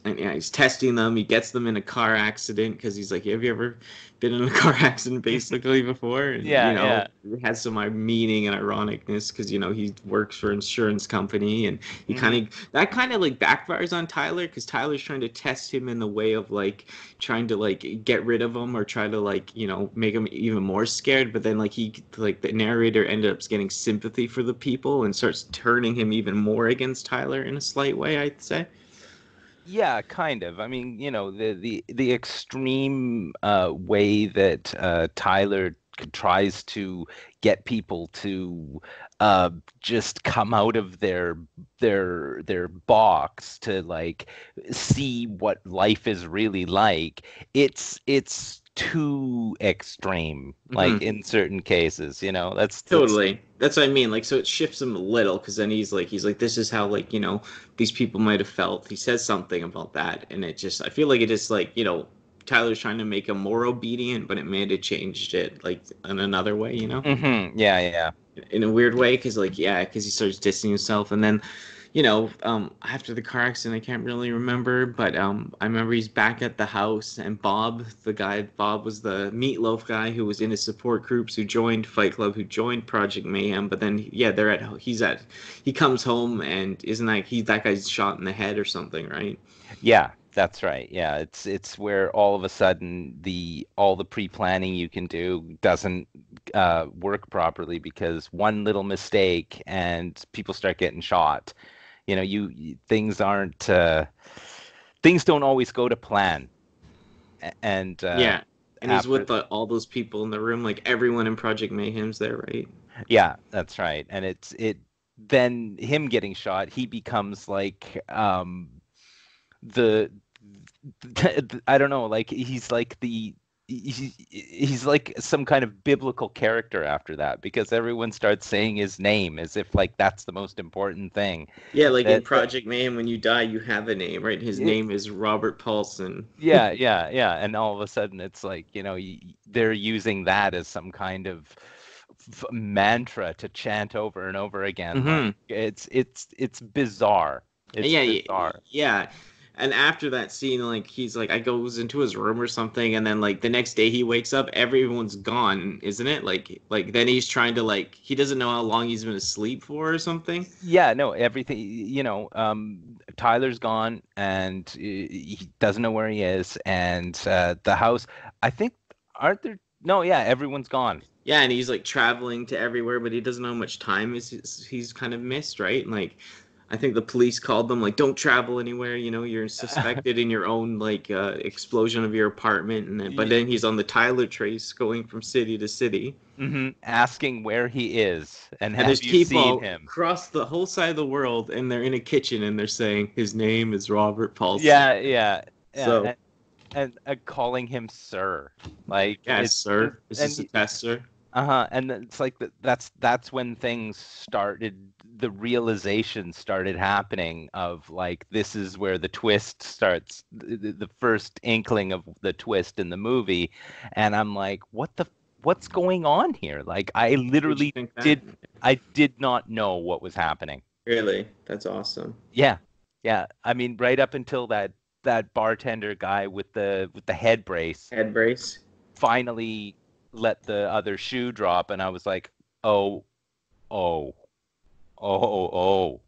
And yeah, he's testing them. He gets them in a car accident because he's like, "Have you ever been in a car accident basically before?" And Yeah, yeah. it has some meaning and ironicness because he works for an insurance company, and he Hmm. kind of like backfires on Tyler because Tyler's trying to test him in the way of like trying to like get rid of him or try to like make him even more scared. But then like the narrator ended up getting sympathy for the people and starts turning him even more against Tyler in a slight way, I'd say. Yeah, kind of. I mean, the extreme way that Tyler tries to get people to just come out of their box to like see what life is really like. It's too extreme, like Hmm. in certain cases. That's Totally. That's what I mean. Like, so it shifts him a little because then he's like, this is how like these people might have felt. He says something about that, and I feel like it just like Tyler's trying to make him more obedient, but it may have changed it like in another way. Yeah, yeah. In a weird way because like yeah because he starts dissing himself and then after the car accident I can't really remember but I remember he's back at the house and Bob was the meatloaf guy who was in his support groups who joined Fight Club who joined Project Mayhem but then yeah he comes home and isn't that guy's shot in the head or something, right? Yeah, that's right. Yeah, it's where all of a sudden all the pre-planning you can do doesn't work properly because one little mistake and people start getting shot. Things don't always go to plan. And Yeah, and he's with after, all those people in the room like everyone in Project Mayhem's there, right? yeah, that's right. And then him getting shot, he becomes like the I don't know, like he's like he's like some kind of biblical character after that, because everyone starts saying his name as if like that's the most important thing. Yeah, like in That Project Mayhem, when you die, you have a name, right? His name is Robert Paulson. yeah, yeah, yeah. And all of a sudden, it's like, they're using that as some kind of mantra to chant over and over again. Like Hmm. it's bizarre. It's Yeah, bizarre. yeah. And after that scene, like he's like, I goes into his room or something, and then like the next day he wakes up, everyone's gone, isn't it? Like then he's trying to like he doesn't know how long he's been asleep for or something. Yeah, no, everything, Tyler's gone and he doesn't know where he is. And the house, I think, aren't there? No, yeah, everyone's gone. Yeah, and he's like traveling to everywhere, but he doesn't know how much time he's kind of missed, right? And like, I think the police called them like, don't travel anywhere. You know, you're suspected in your own like explosion of your apartment, and then but then he's on the Tyler trace going from city to city, Asking where he is and and have there's you seen people him? across the whole side of the world, and they're in a kitchen, and they're saying his name is Robert Paulson. Yeah, yeah, yeah, So, and calling him sir, like yes, it's just, sir, is this a and test, sir? and it's like that's when things started, the realization started happening of like this is where the twist starts, the first inkling of the twist in the movie. And I'm like, what's going on here? Like I Did you literally think that? did I did not know what was happening. Really? That's awesome. Yeah, yeah, I mean, right up until that bartender guy with the head brace Head brace. finally let the other shoe drop, and I was like, oh, oh, oh.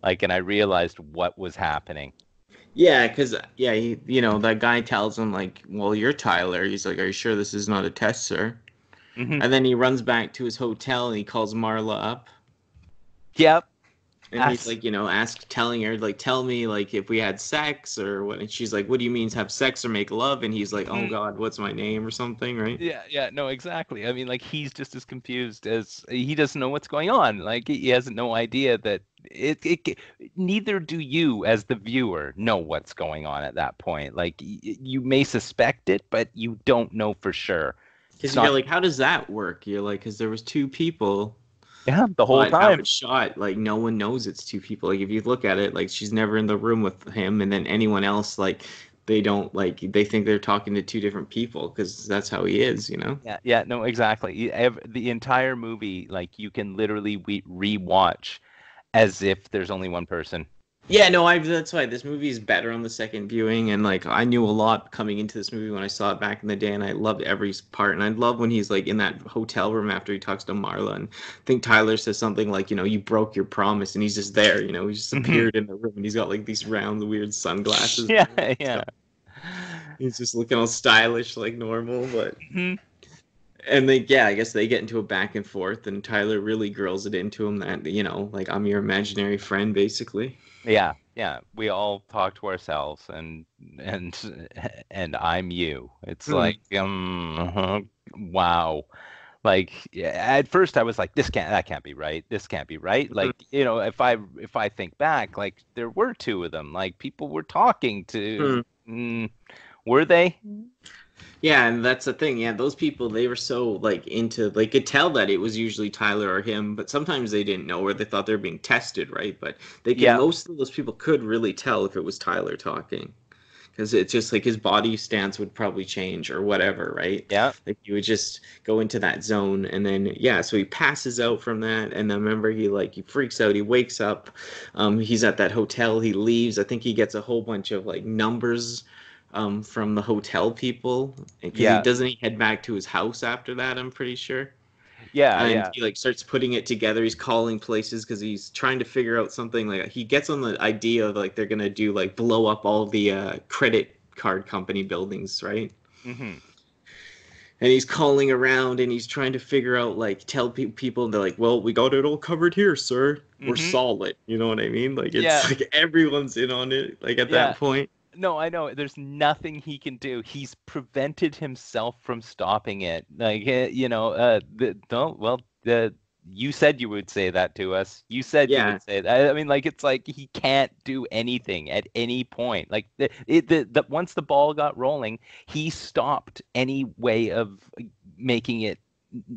Like, and I realized what was happening. Yeah, because yeah, that guy tells him like, "Well, you're Tyler." He's like, "Are you sure this is not a test, sir?" Hmm. And then he runs back to his hotel and he calls Marla up, Yep. and he's As like, telling her like, "Tell me like if we had sex or what?" And she's like, "What do you mean have sex or make love?" And he's like, "Oh Mhm. God, what's my name or something?" Right? Yeah, yeah, no, exactly. I mean, like he's just as confused as he doesn't know what's going on. Like he has no idea that neither do you as the viewer know what's going on at that point. Like you may suspect it, but you don't know for sure. Because It's you're not, like, "How does that work?" You're like, "Because there was two people." yeah, the whole But how time. it's shot, like no one knows it's two people. Like if you look at it, like she's never in the room with him, and then anyone else, like they don't like they think they're talking to two different people because that's how he is, you know. Yeah, yeah, no, exactly. The entire movie, like you can literally re-watch as if there's only one person. Yeah, no, I that's why this movie is better on the second viewing, and like I knew a lot coming into this movie when I saw it back in the day, and I loved every part, and I love when he's like in that hotel room after he talks to Marla, and I think Tyler says something like, you broke your promise, and he's just there, he just Hmm. appeared in the room, and he's got like these round, weird sunglasses. Yeah, yeah. He's just looking all stylish like normal, but Hmm. and they yeah, I guess they get into a back and forth, and Tyler really grills it into him that like I'm your imaginary friend basically. Yeah, yeah. We all talk to ourselves, and and I'm you. It's Hmm. like, wow. Like yeah, at first I was like, that can't be right. This can't be right. Hmm. Like, if I think back, like there were two of them. Like people were talking to, Hmm. were they? Yeah, and that's the thing. Yeah, those people they were so like into they could tell that it was usually Tyler or him, but sometimes they didn't know or they thought they were being tested, right? But they could Yeah, most of those people could really tell if it was Tyler talking. Because it's just like his body stance would probably change or whatever, right? yeah, Like he would just go into that zone, and then yeah, so he passes out from that, and then remember he freaks out, he wakes up, he's at that hotel, he leaves. I think he gets a whole bunch of like numbers, from the hotel people, because he yeah, doesn't he head back to his house after that. I'm pretty sure yeah, and yeah, he like starts putting it together. He's calling places because he's trying to figure out something. Like he gets on the idea of like they're gonna do like blow up all the credit card company buildings, right? hmm, And he's calling around and he's trying to figure out like tell people, and they're like, "Well, we got it all covered here, sir. We're hmm, solid." You know what I mean? Like it's yeah, like everyone's in on it. Like at yeah. that point. No, I know. There's nothing he can do. He's prevented himself from stopping it. Like, don't, well, you said you would say that to us. You said you Yeah, would say that. I mean, like it's like he can't do anything at any point. Like the once the ball got rolling, he stopped any way of making it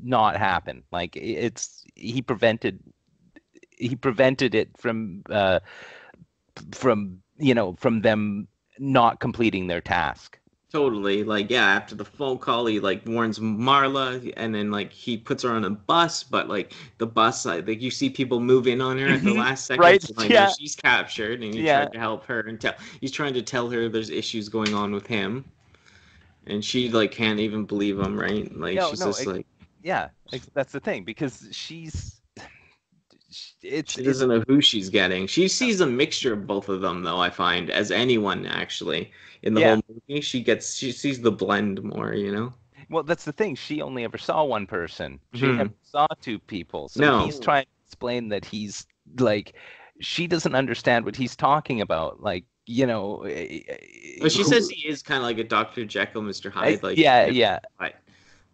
not happen. Like it's he prevented it from from them not completing their task. totally. Like, yeah, after the phone call, he like warns Marla, and then like he puts her on a bus, but like the bus, like you see people move in on her at the Hmm. last second, Right? so like now Yeah. she's captured, and he Yeah. tried to help her and he's trying to tell her there's issues going on with him, and she like can't even believe him, right? Like No, she's no. just like Yeah, that's the thing because she it's doesn't know who she's getting. She sees a mixture of both of them, though, I find, as anyone actually in the yeah. whole movie. She sees the blend more, you know? Well, that's the thing. She only ever saw one person. She never Hmm. saw two people. So No. he's trying to explain that he's like, she doesn't understand what he's talking about. Like, But she says who? he is kind of like a Dr. Jekyll, Mr. Hyde, like, Yeah, yeah, but,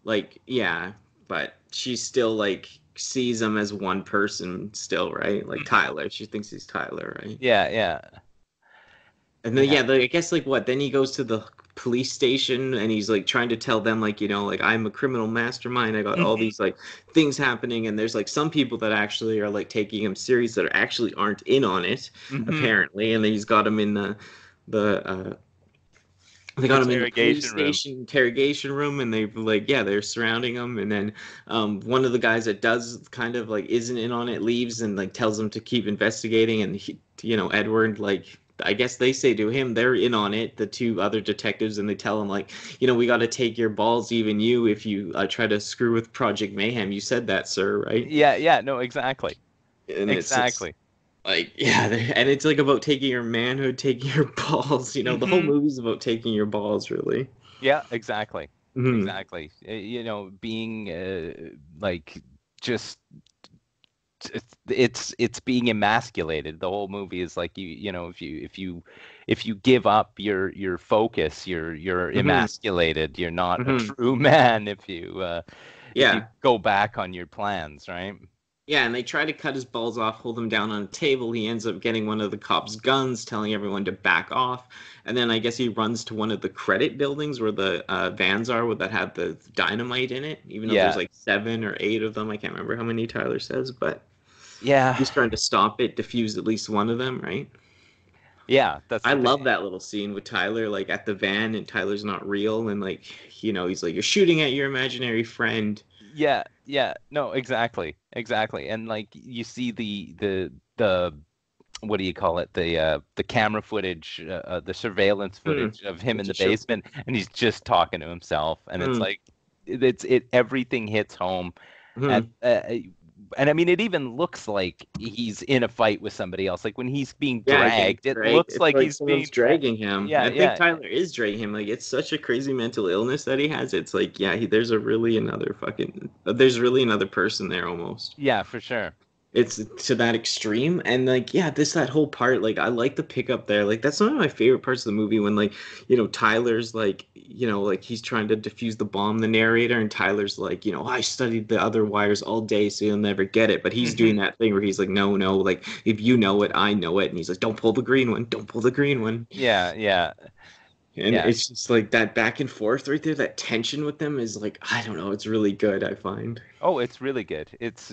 like, yeah, but she still, like, sees him as one person still, right? Like Tyler. She thinks he's Tyler, right? yeah, yeah, And then yeah. yeah, I guess like what? Then he goes to the police station and he's like trying to tell them like like I'm a criminal mastermind. I got all Hmm. these like things happening, and there's like some people that actually are like taking him serious that actually aren't in on it Hmm. apparently. And then he's got him in the they got him in the police Interrogation room. station interrogation room, and they like yeah they're surrounding him, and then one of the guys that does kind of like isn't in on it leaves and like tells him to keep investigating, and Edward like I guess they say to him they're in on it, the two other detectives, and they tell him like we got to take your balls, even you, if you try to screw with Project Mayhem. You said that, sir, right? Yeah, yeah. No, exactly, And it's just exactly. like yeah, and it's like about taking your manhood, taking your balls. The whole Hmm. movie's about taking your balls, really. Yeah, exactly, Hmm. exactly. Being like just it's being emasculated. The whole movie is like if you give up your focus, you're Hmm. emasculated. You're not a Hmm. true man if you Yeah. go back on your plans, right? Yeah, and they try to cut his balls off, hold him down on a table. He ends up getting one of the cops' guns, telling everyone to back off. And then I guess he runs to one of the credit buildings where the vans are, that have the dynamite in it, even though there's Yeah, like 7 or 8 of them. I can't remember how many Tyler says, but yeah, he's trying to stop it, defuse at least one of them, right? yeah. That's I the thing. love that little scene with Tyler, like at the van, and Tyler's not real, and like, he's like, "You're shooting at your imaginary friend." Yeah, yeah. No, exactly, exactly. And like you see the what do you call it? The camera footage, the surveillance Hmm. footage of him in To the show. basement, and he's just talking to himself, and it's Hmm. like everything hits home, and Hmm. and I mean it even looks like he's in a fight with somebody else. Like when he's being Yeah, getting dragged, it dragged. looks It's like like he's someone's being dragged. dragging him. Yeah, I think yeah, Tyler is dragging him. Like it's such a crazy mental illness that he has. It's like, yeah, there's really another person there almost. yeah, for sure. It's to that extreme, and like yeah, that whole part, like I like the pickup there. Like that's one of my favorite parts of the movie when like Tyler's like like he's trying to defuse the bomb, the narrator, and Tyler's like I studied the other wires all day so you'll never get it, but he's doing Hmm. that thing where he's like no, no, like if you know it, I know it, and he's like don't pull the green one, don't pull the green one. Yeah, yeah, And yeah. it's just like that back and forth right there, that tension with them is like I don't know, it's really good, I find. Oh, it's really good. It's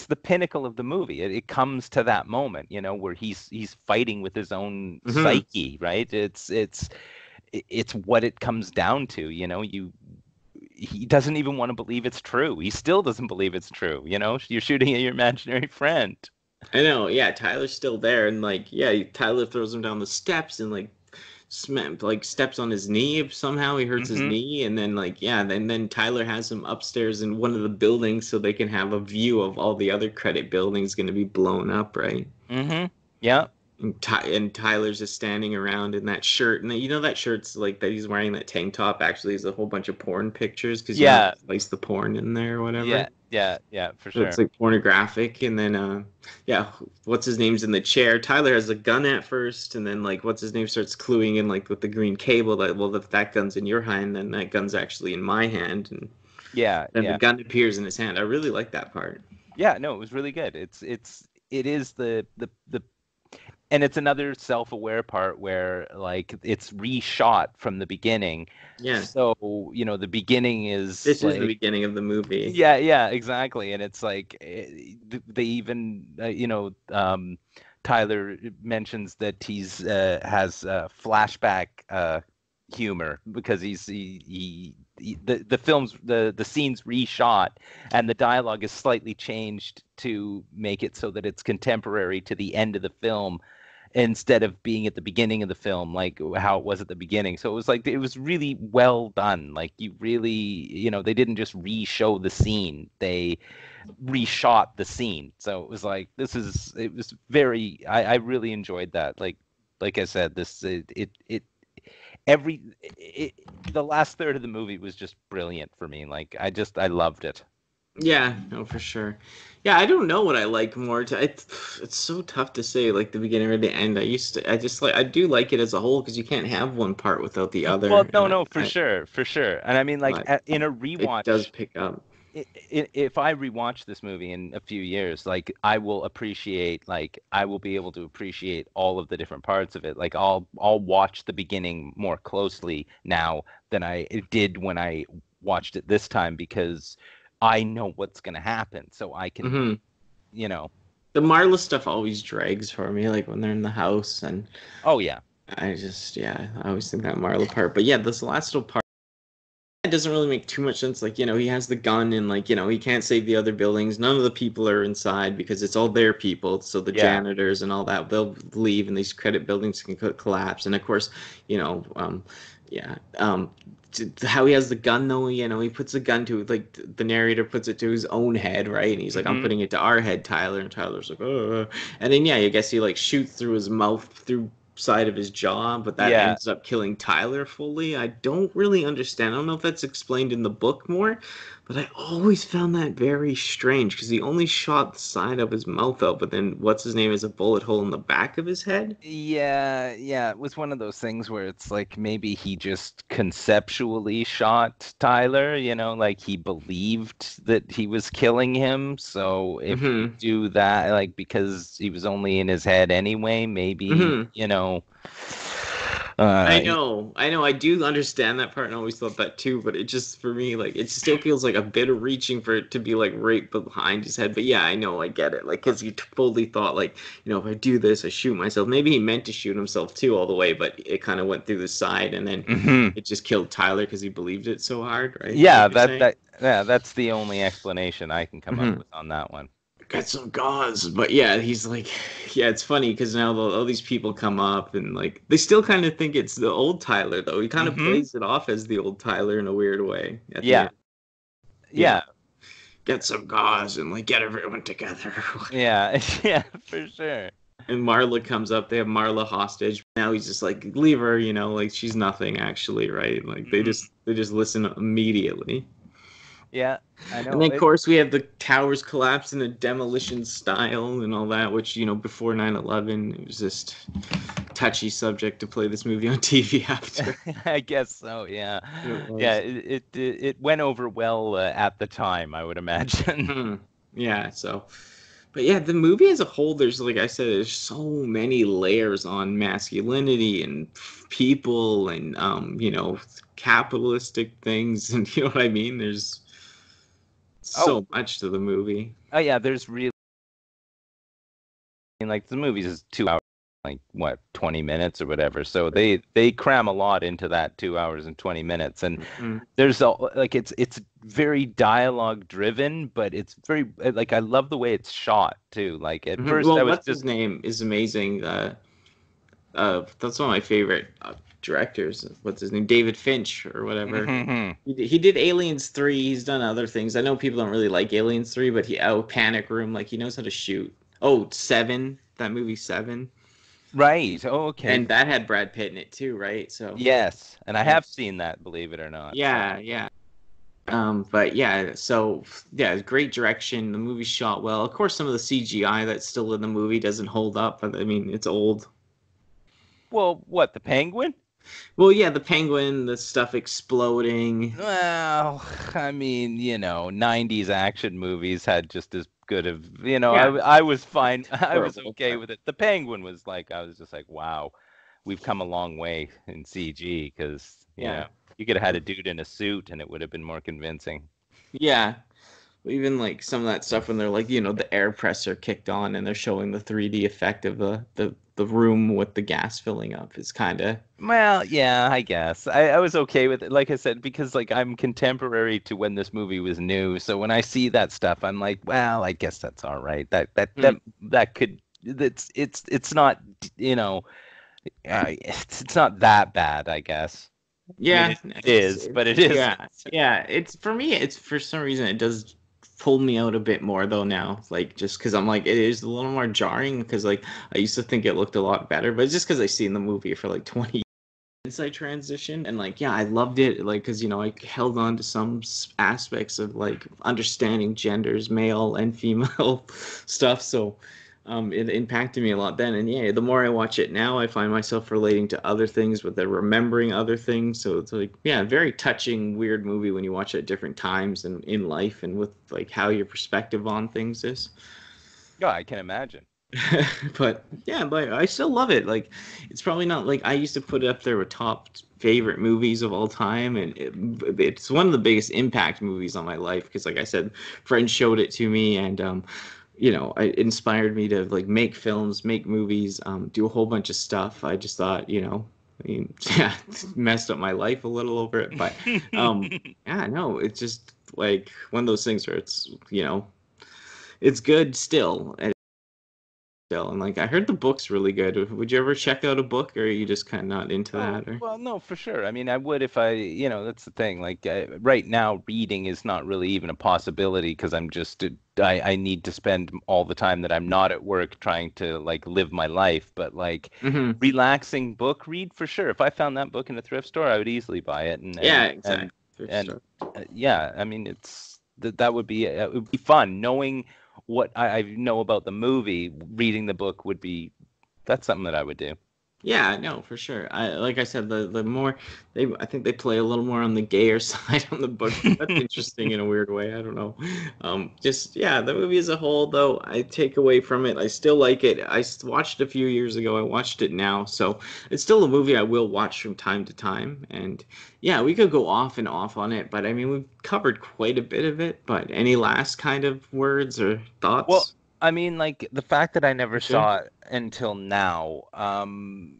the pinnacle of the movie. It comes to that moment, where he's fighting with his own Hmm. psyche, right? It's what it comes down to, he doesn't even want to believe it's true. He still doesn't believe it's true, You're shooting at your imaginary friend. I know, yeah, Tyler's still there, and like, yeah, Tyler throws him down the steps and like, like steps on his knee. Somehow he hurts his Hmm. knee, and then like, yeah, then Tyler has him upstairs in one of the buildings so they can have a view of all the other credit buildings going to be blown up, right? Hmm. Yeah. And Tyler's just standing around in that shirt, and that shirt's like that he's wearing, that tank top actually is a whole bunch of porn pictures because Yeah. place the porn in there or whatever. Yeah. Yeah. Yeah, for So it's sure. like pornographic, and then yeah, what's his name's in the chair. Tyler has a gun at first, and then like what's his name starts cluing in like with the green cable that well if that gun's in your hand, then that gun's actually in my hand, and Yeah, Then the yeah. gun appears in his hand. I really like that part. Yeah, no, it was really good. It is the and it's another self-aware part where like it's reshot from the beginning. Yeah, So, the beginning is this is the like beginning of the movie. yeah, yeah, exactly. And it's like they even Tyler mentions that he's has flashback humor because the film's the scene's reshot and the dialogue is slightly changed to make it so that it's contemporary to the end of the film instead of being at the beginning of the film like how it was at the beginning. So it was like it was really well done. Like you really, they didn't just re-show the scene, they reshot the scene. So it was like it was very I really enjoyed that. Like I said, this it every it, the last third of the movie was just brilliant for me. Like I loved it. Yeah, no, for sure. Yeah, I don't know what I like more. It's so tough to say, like the beginning or the end. I just like, I do like it as a whole because you can't have one part without the Well, other, no, no, for sure, for sure. And I mean, like but in a it does rewatch, pick up. if I rewatch this movie in a few years, like I will be able to appreciate all of the different parts of it. Like I'll watch the beginning more closely now than I did when I watched it this time because I know what's going to happen. So I can, Hmm. you know, The Marla stuff always drags for me, like when they're in the house, and oh yeah. yeah, I always think that Marla part. But yeah, this last little part. It doesn't really make too much sense. Like, he has the gun and like, he can't save the other buildings. None of the people are inside because it's all their people. So the Yeah. janitors and all that, they'll leave and these credit buildings can collapse. And of course, yeah. How he has the gun though, he puts the gun to like the narrator puts it to his own head, right? And he's like, I'm Hmm. putting it to our head, Tyler. And Tyler's like, oh. And then yeah, I guess he like shoots through his mouth through side of his jaw, but that Yeah. ends up killing Tyler fully. I don't really understand. I don't know if that's explained in the book more, but I always found that very strange because he only shot the side of his mouth out, but then what's his name has a bullet hole in the back of his head. Yeah, yeah, it was one of those things where it's like maybe he just conceptually shot Tyler, like he believed that he was killing him. So if you Mm-hmm. do that, like because he was only in his head anyway, maybe, Mm-hmm. uh, I know, I do understand that part, and I always thought that too. But it just for me, like, it still feels like a bit of reaching for it to be like right behind his head. But yeah, I know, I get it. Like, because he fully thought, like, if I do this, I shoot myself. Maybe he meant to shoot himself too, all the way, but it kind of went through the side, and then mhm. it just killed Tyler because he believed it so hard, right? Is that what Yeah, you're saying? that's the only explanation I can come up with on that one. Got some gauze. But yeah, he's like, yeah, it's funny because now all these people come up and like they still kind of think it's the old Tyler though. He kind of Hmm. plays it off as the old Tyler in a weird way at the Yeah, end. Yeah, yeah, get some gauze and like get everyone together. yeah, yeah, for sure. And Marla comes up. They have Marla hostage. Now he's just like, leave her. Like she's nothing actually, right? Like they Hmm. just listen immediately. Yeah, I And know. then, of course, we have the towers collapse in a demolition style and all that, which, before 9/11, it was just touchy subject to play this movie on TV after. I guess so. Yeah, It yeah. was. It went over well at the time, I would imagine. Hmm. Yeah, so. But yeah, the movie as a whole, there's, like I said, there's so many layers on masculinity and people and, capitalistic things. And you know what I mean? There's Oh, so much to the movie. oh yeah. There's really like the movie's is 2 hours, like what, 20 minutes or whatever. So they cram a lot into that 2 hours and 20 minutes, and Mhm. there's like it's very dialogue driven, but it's very like I love the way it's shot too. Like at Mhm. first I Well, was what's just his name is amazing. That's one of my favorite directors. What's his name? David Finch or whatever. He did Aliens 3. He's done other things. I know people don't really like Aliens 3, but Panic Room, like he knows how to shoot. Oh, Seven, that movie Seven, right. Oh, okay. and that had Brad Pitt in it too, right? So Yes, and I yeah, have seen that, believe it or not. So yeah, yeah. But yeah, so yeah, great direction. The movie's shot well. Of course, some of the CGI that's still in the movie doesn't hold up, but I mean, it's old. well, what, the Penguin? Well, yeah, the penguin, the stuff exploding. Well, I mean, 90s action movies had just as good of, Yeah, I was fine. I was horrible. okay with it. The Penguin was like, I was just like, wow, we've come a long way in CG because, Yeah, you could have had a dude in a suit and it would have been more convincing. yeah. Even like some of that stuff when they're like, the air pressure kicked on and they're showing the 3D effect of the room with the gas filling up is kind of. Well, yeah, I guess. I was okay with it, like I said, because like I'm contemporary to when this movie was new. So when I see that stuff, I'm like, well, I guess that's all right. That could it's not, it's not that bad, I guess. I mean, Yeah, it is, but it isn't. yeah. It's for me. It's for some reason it does pull me out a bit more though now. Like just because I'm like it is a little more jarring because like I used to think it looked a lot better, but it's just because I seen the movie for like 20 years I transitioned and like yeah I loved it like because I held on to some aspects of like understanding genders, male and female stuff. So it impacted me a lot then. And yeah, the more I watch it now, I find myself relating to other things, but they're remembering other things. So it's like, yeah, very touching, weird movie when you watch it at different times and in life and with like how your perspective on things is. Yeah, I can imagine. But yeah, but I still love it. Like, it's probably not like I used to put it up there with top favorite movies of all time, and it's one of the biggest impact movies on my life because, like I said, friends showed it to me, and it inspired me to like make films, make movies, do a whole bunch of stuff. I just thought, I mean, yeah, it's messed up my life a little over it, but yeah, no, it's just like one of those things where it's good still. And like I heard the book's really good. Would you ever check out a book, or are you just kind of not into Oh, that? Or well, no, for sure. I mean, I would if that's the thing. Like right now, reading is not really even a possibility because I need to spend all the time that I'm not at work trying to like live my life. But like hmm relaxing book read for sure. If I found that book in a thrift store, I would easily buy it. Yeah, exactly. For And sure. yeah, I mean, that would be it would be fun knowing what I know about the movie. Reading the book would be that's something that I would do. Yeah, no, for sure. Like I said, the more I think they play a little more on the gayer side on the book. That's interesting in a weird way. I don't know. Just yeah, the movie as a whole, though, I take away from it. I still like it. Watched it a few years ago. I watched it now, so it's still a movie I will watch from time to time. And yeah, we could go off and off on it, but I mean, we've covered quite a bit of it. But any last kind of words or Well, thoughts? I mean, like the fact that I never Sure. saw it until now,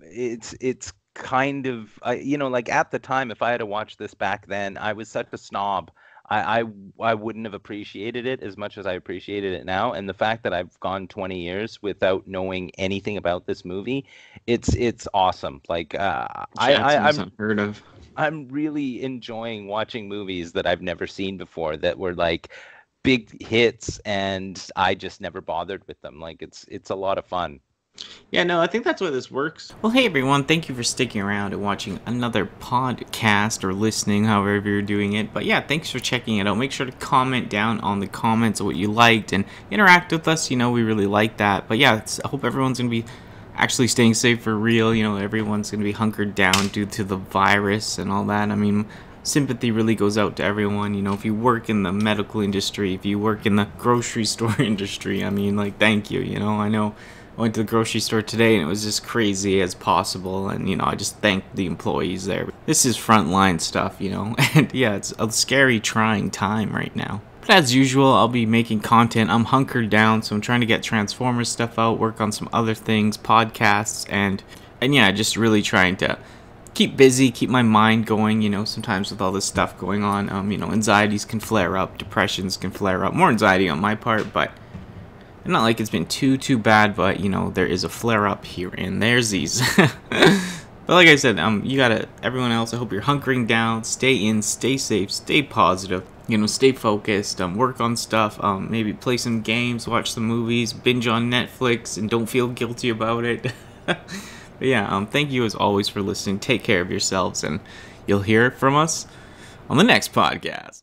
it's kind of, like at the time, if I had to watch this back then, I was such a snob. I wouldn't have appreciated it as much as I appreciated it now. And the fact that I've gone 20 years without knowing anything about this movie, it's awesome. Like, Jackson's unheard of. I'm really enjoying watching movies that I've never seen before that were like big hits and I just never bothered with them. Like it's a lot of fun. Yeah, no, I think that's why this works. Well, hey everyone, thank you for sticking around and watching another podcast or listening, however you're doing it. But yeah, thanks for checking it out. Make sure to comment down on the comments what you liked and interact with us. We really like that. But yeah, I hope everyone's going to be actually staying safe for real. Everyone's going to be hunkered down due to the virus and all that. I mean, sympathy really goes out to everyone. If you work in the medical industry, if you work in the grocery store industry, I mean, like, thank you. I know I went to the grocery store today and it was as crazy as possible. And, I just thank the employees there. This is frontline stuff, and yeah, it's a scary, trying time right now. But as usual, I'll be making content. I'm hunkered down, so I'm trying to get Transformers stuff out, work on some other things, podcasts, and yeah, just really trying to keep busy, keep my mind going. Sometimes with all this stuff going on, anxieties can flare up, depressions can flare up. More anxiety on my part, but not like it's been too bad. But there is a flare up here and there's these. But like I said, everyone else, I hope you're hunkering down, stay in, stay safe, stay positive, stay focused, work on stuff, maybe play some games, watch some movies, binge on Netflix, and don't feel guilty about it. But yeah, thank you as always for listening. Take care of yourselves, and you'll hear from us on the next podcast.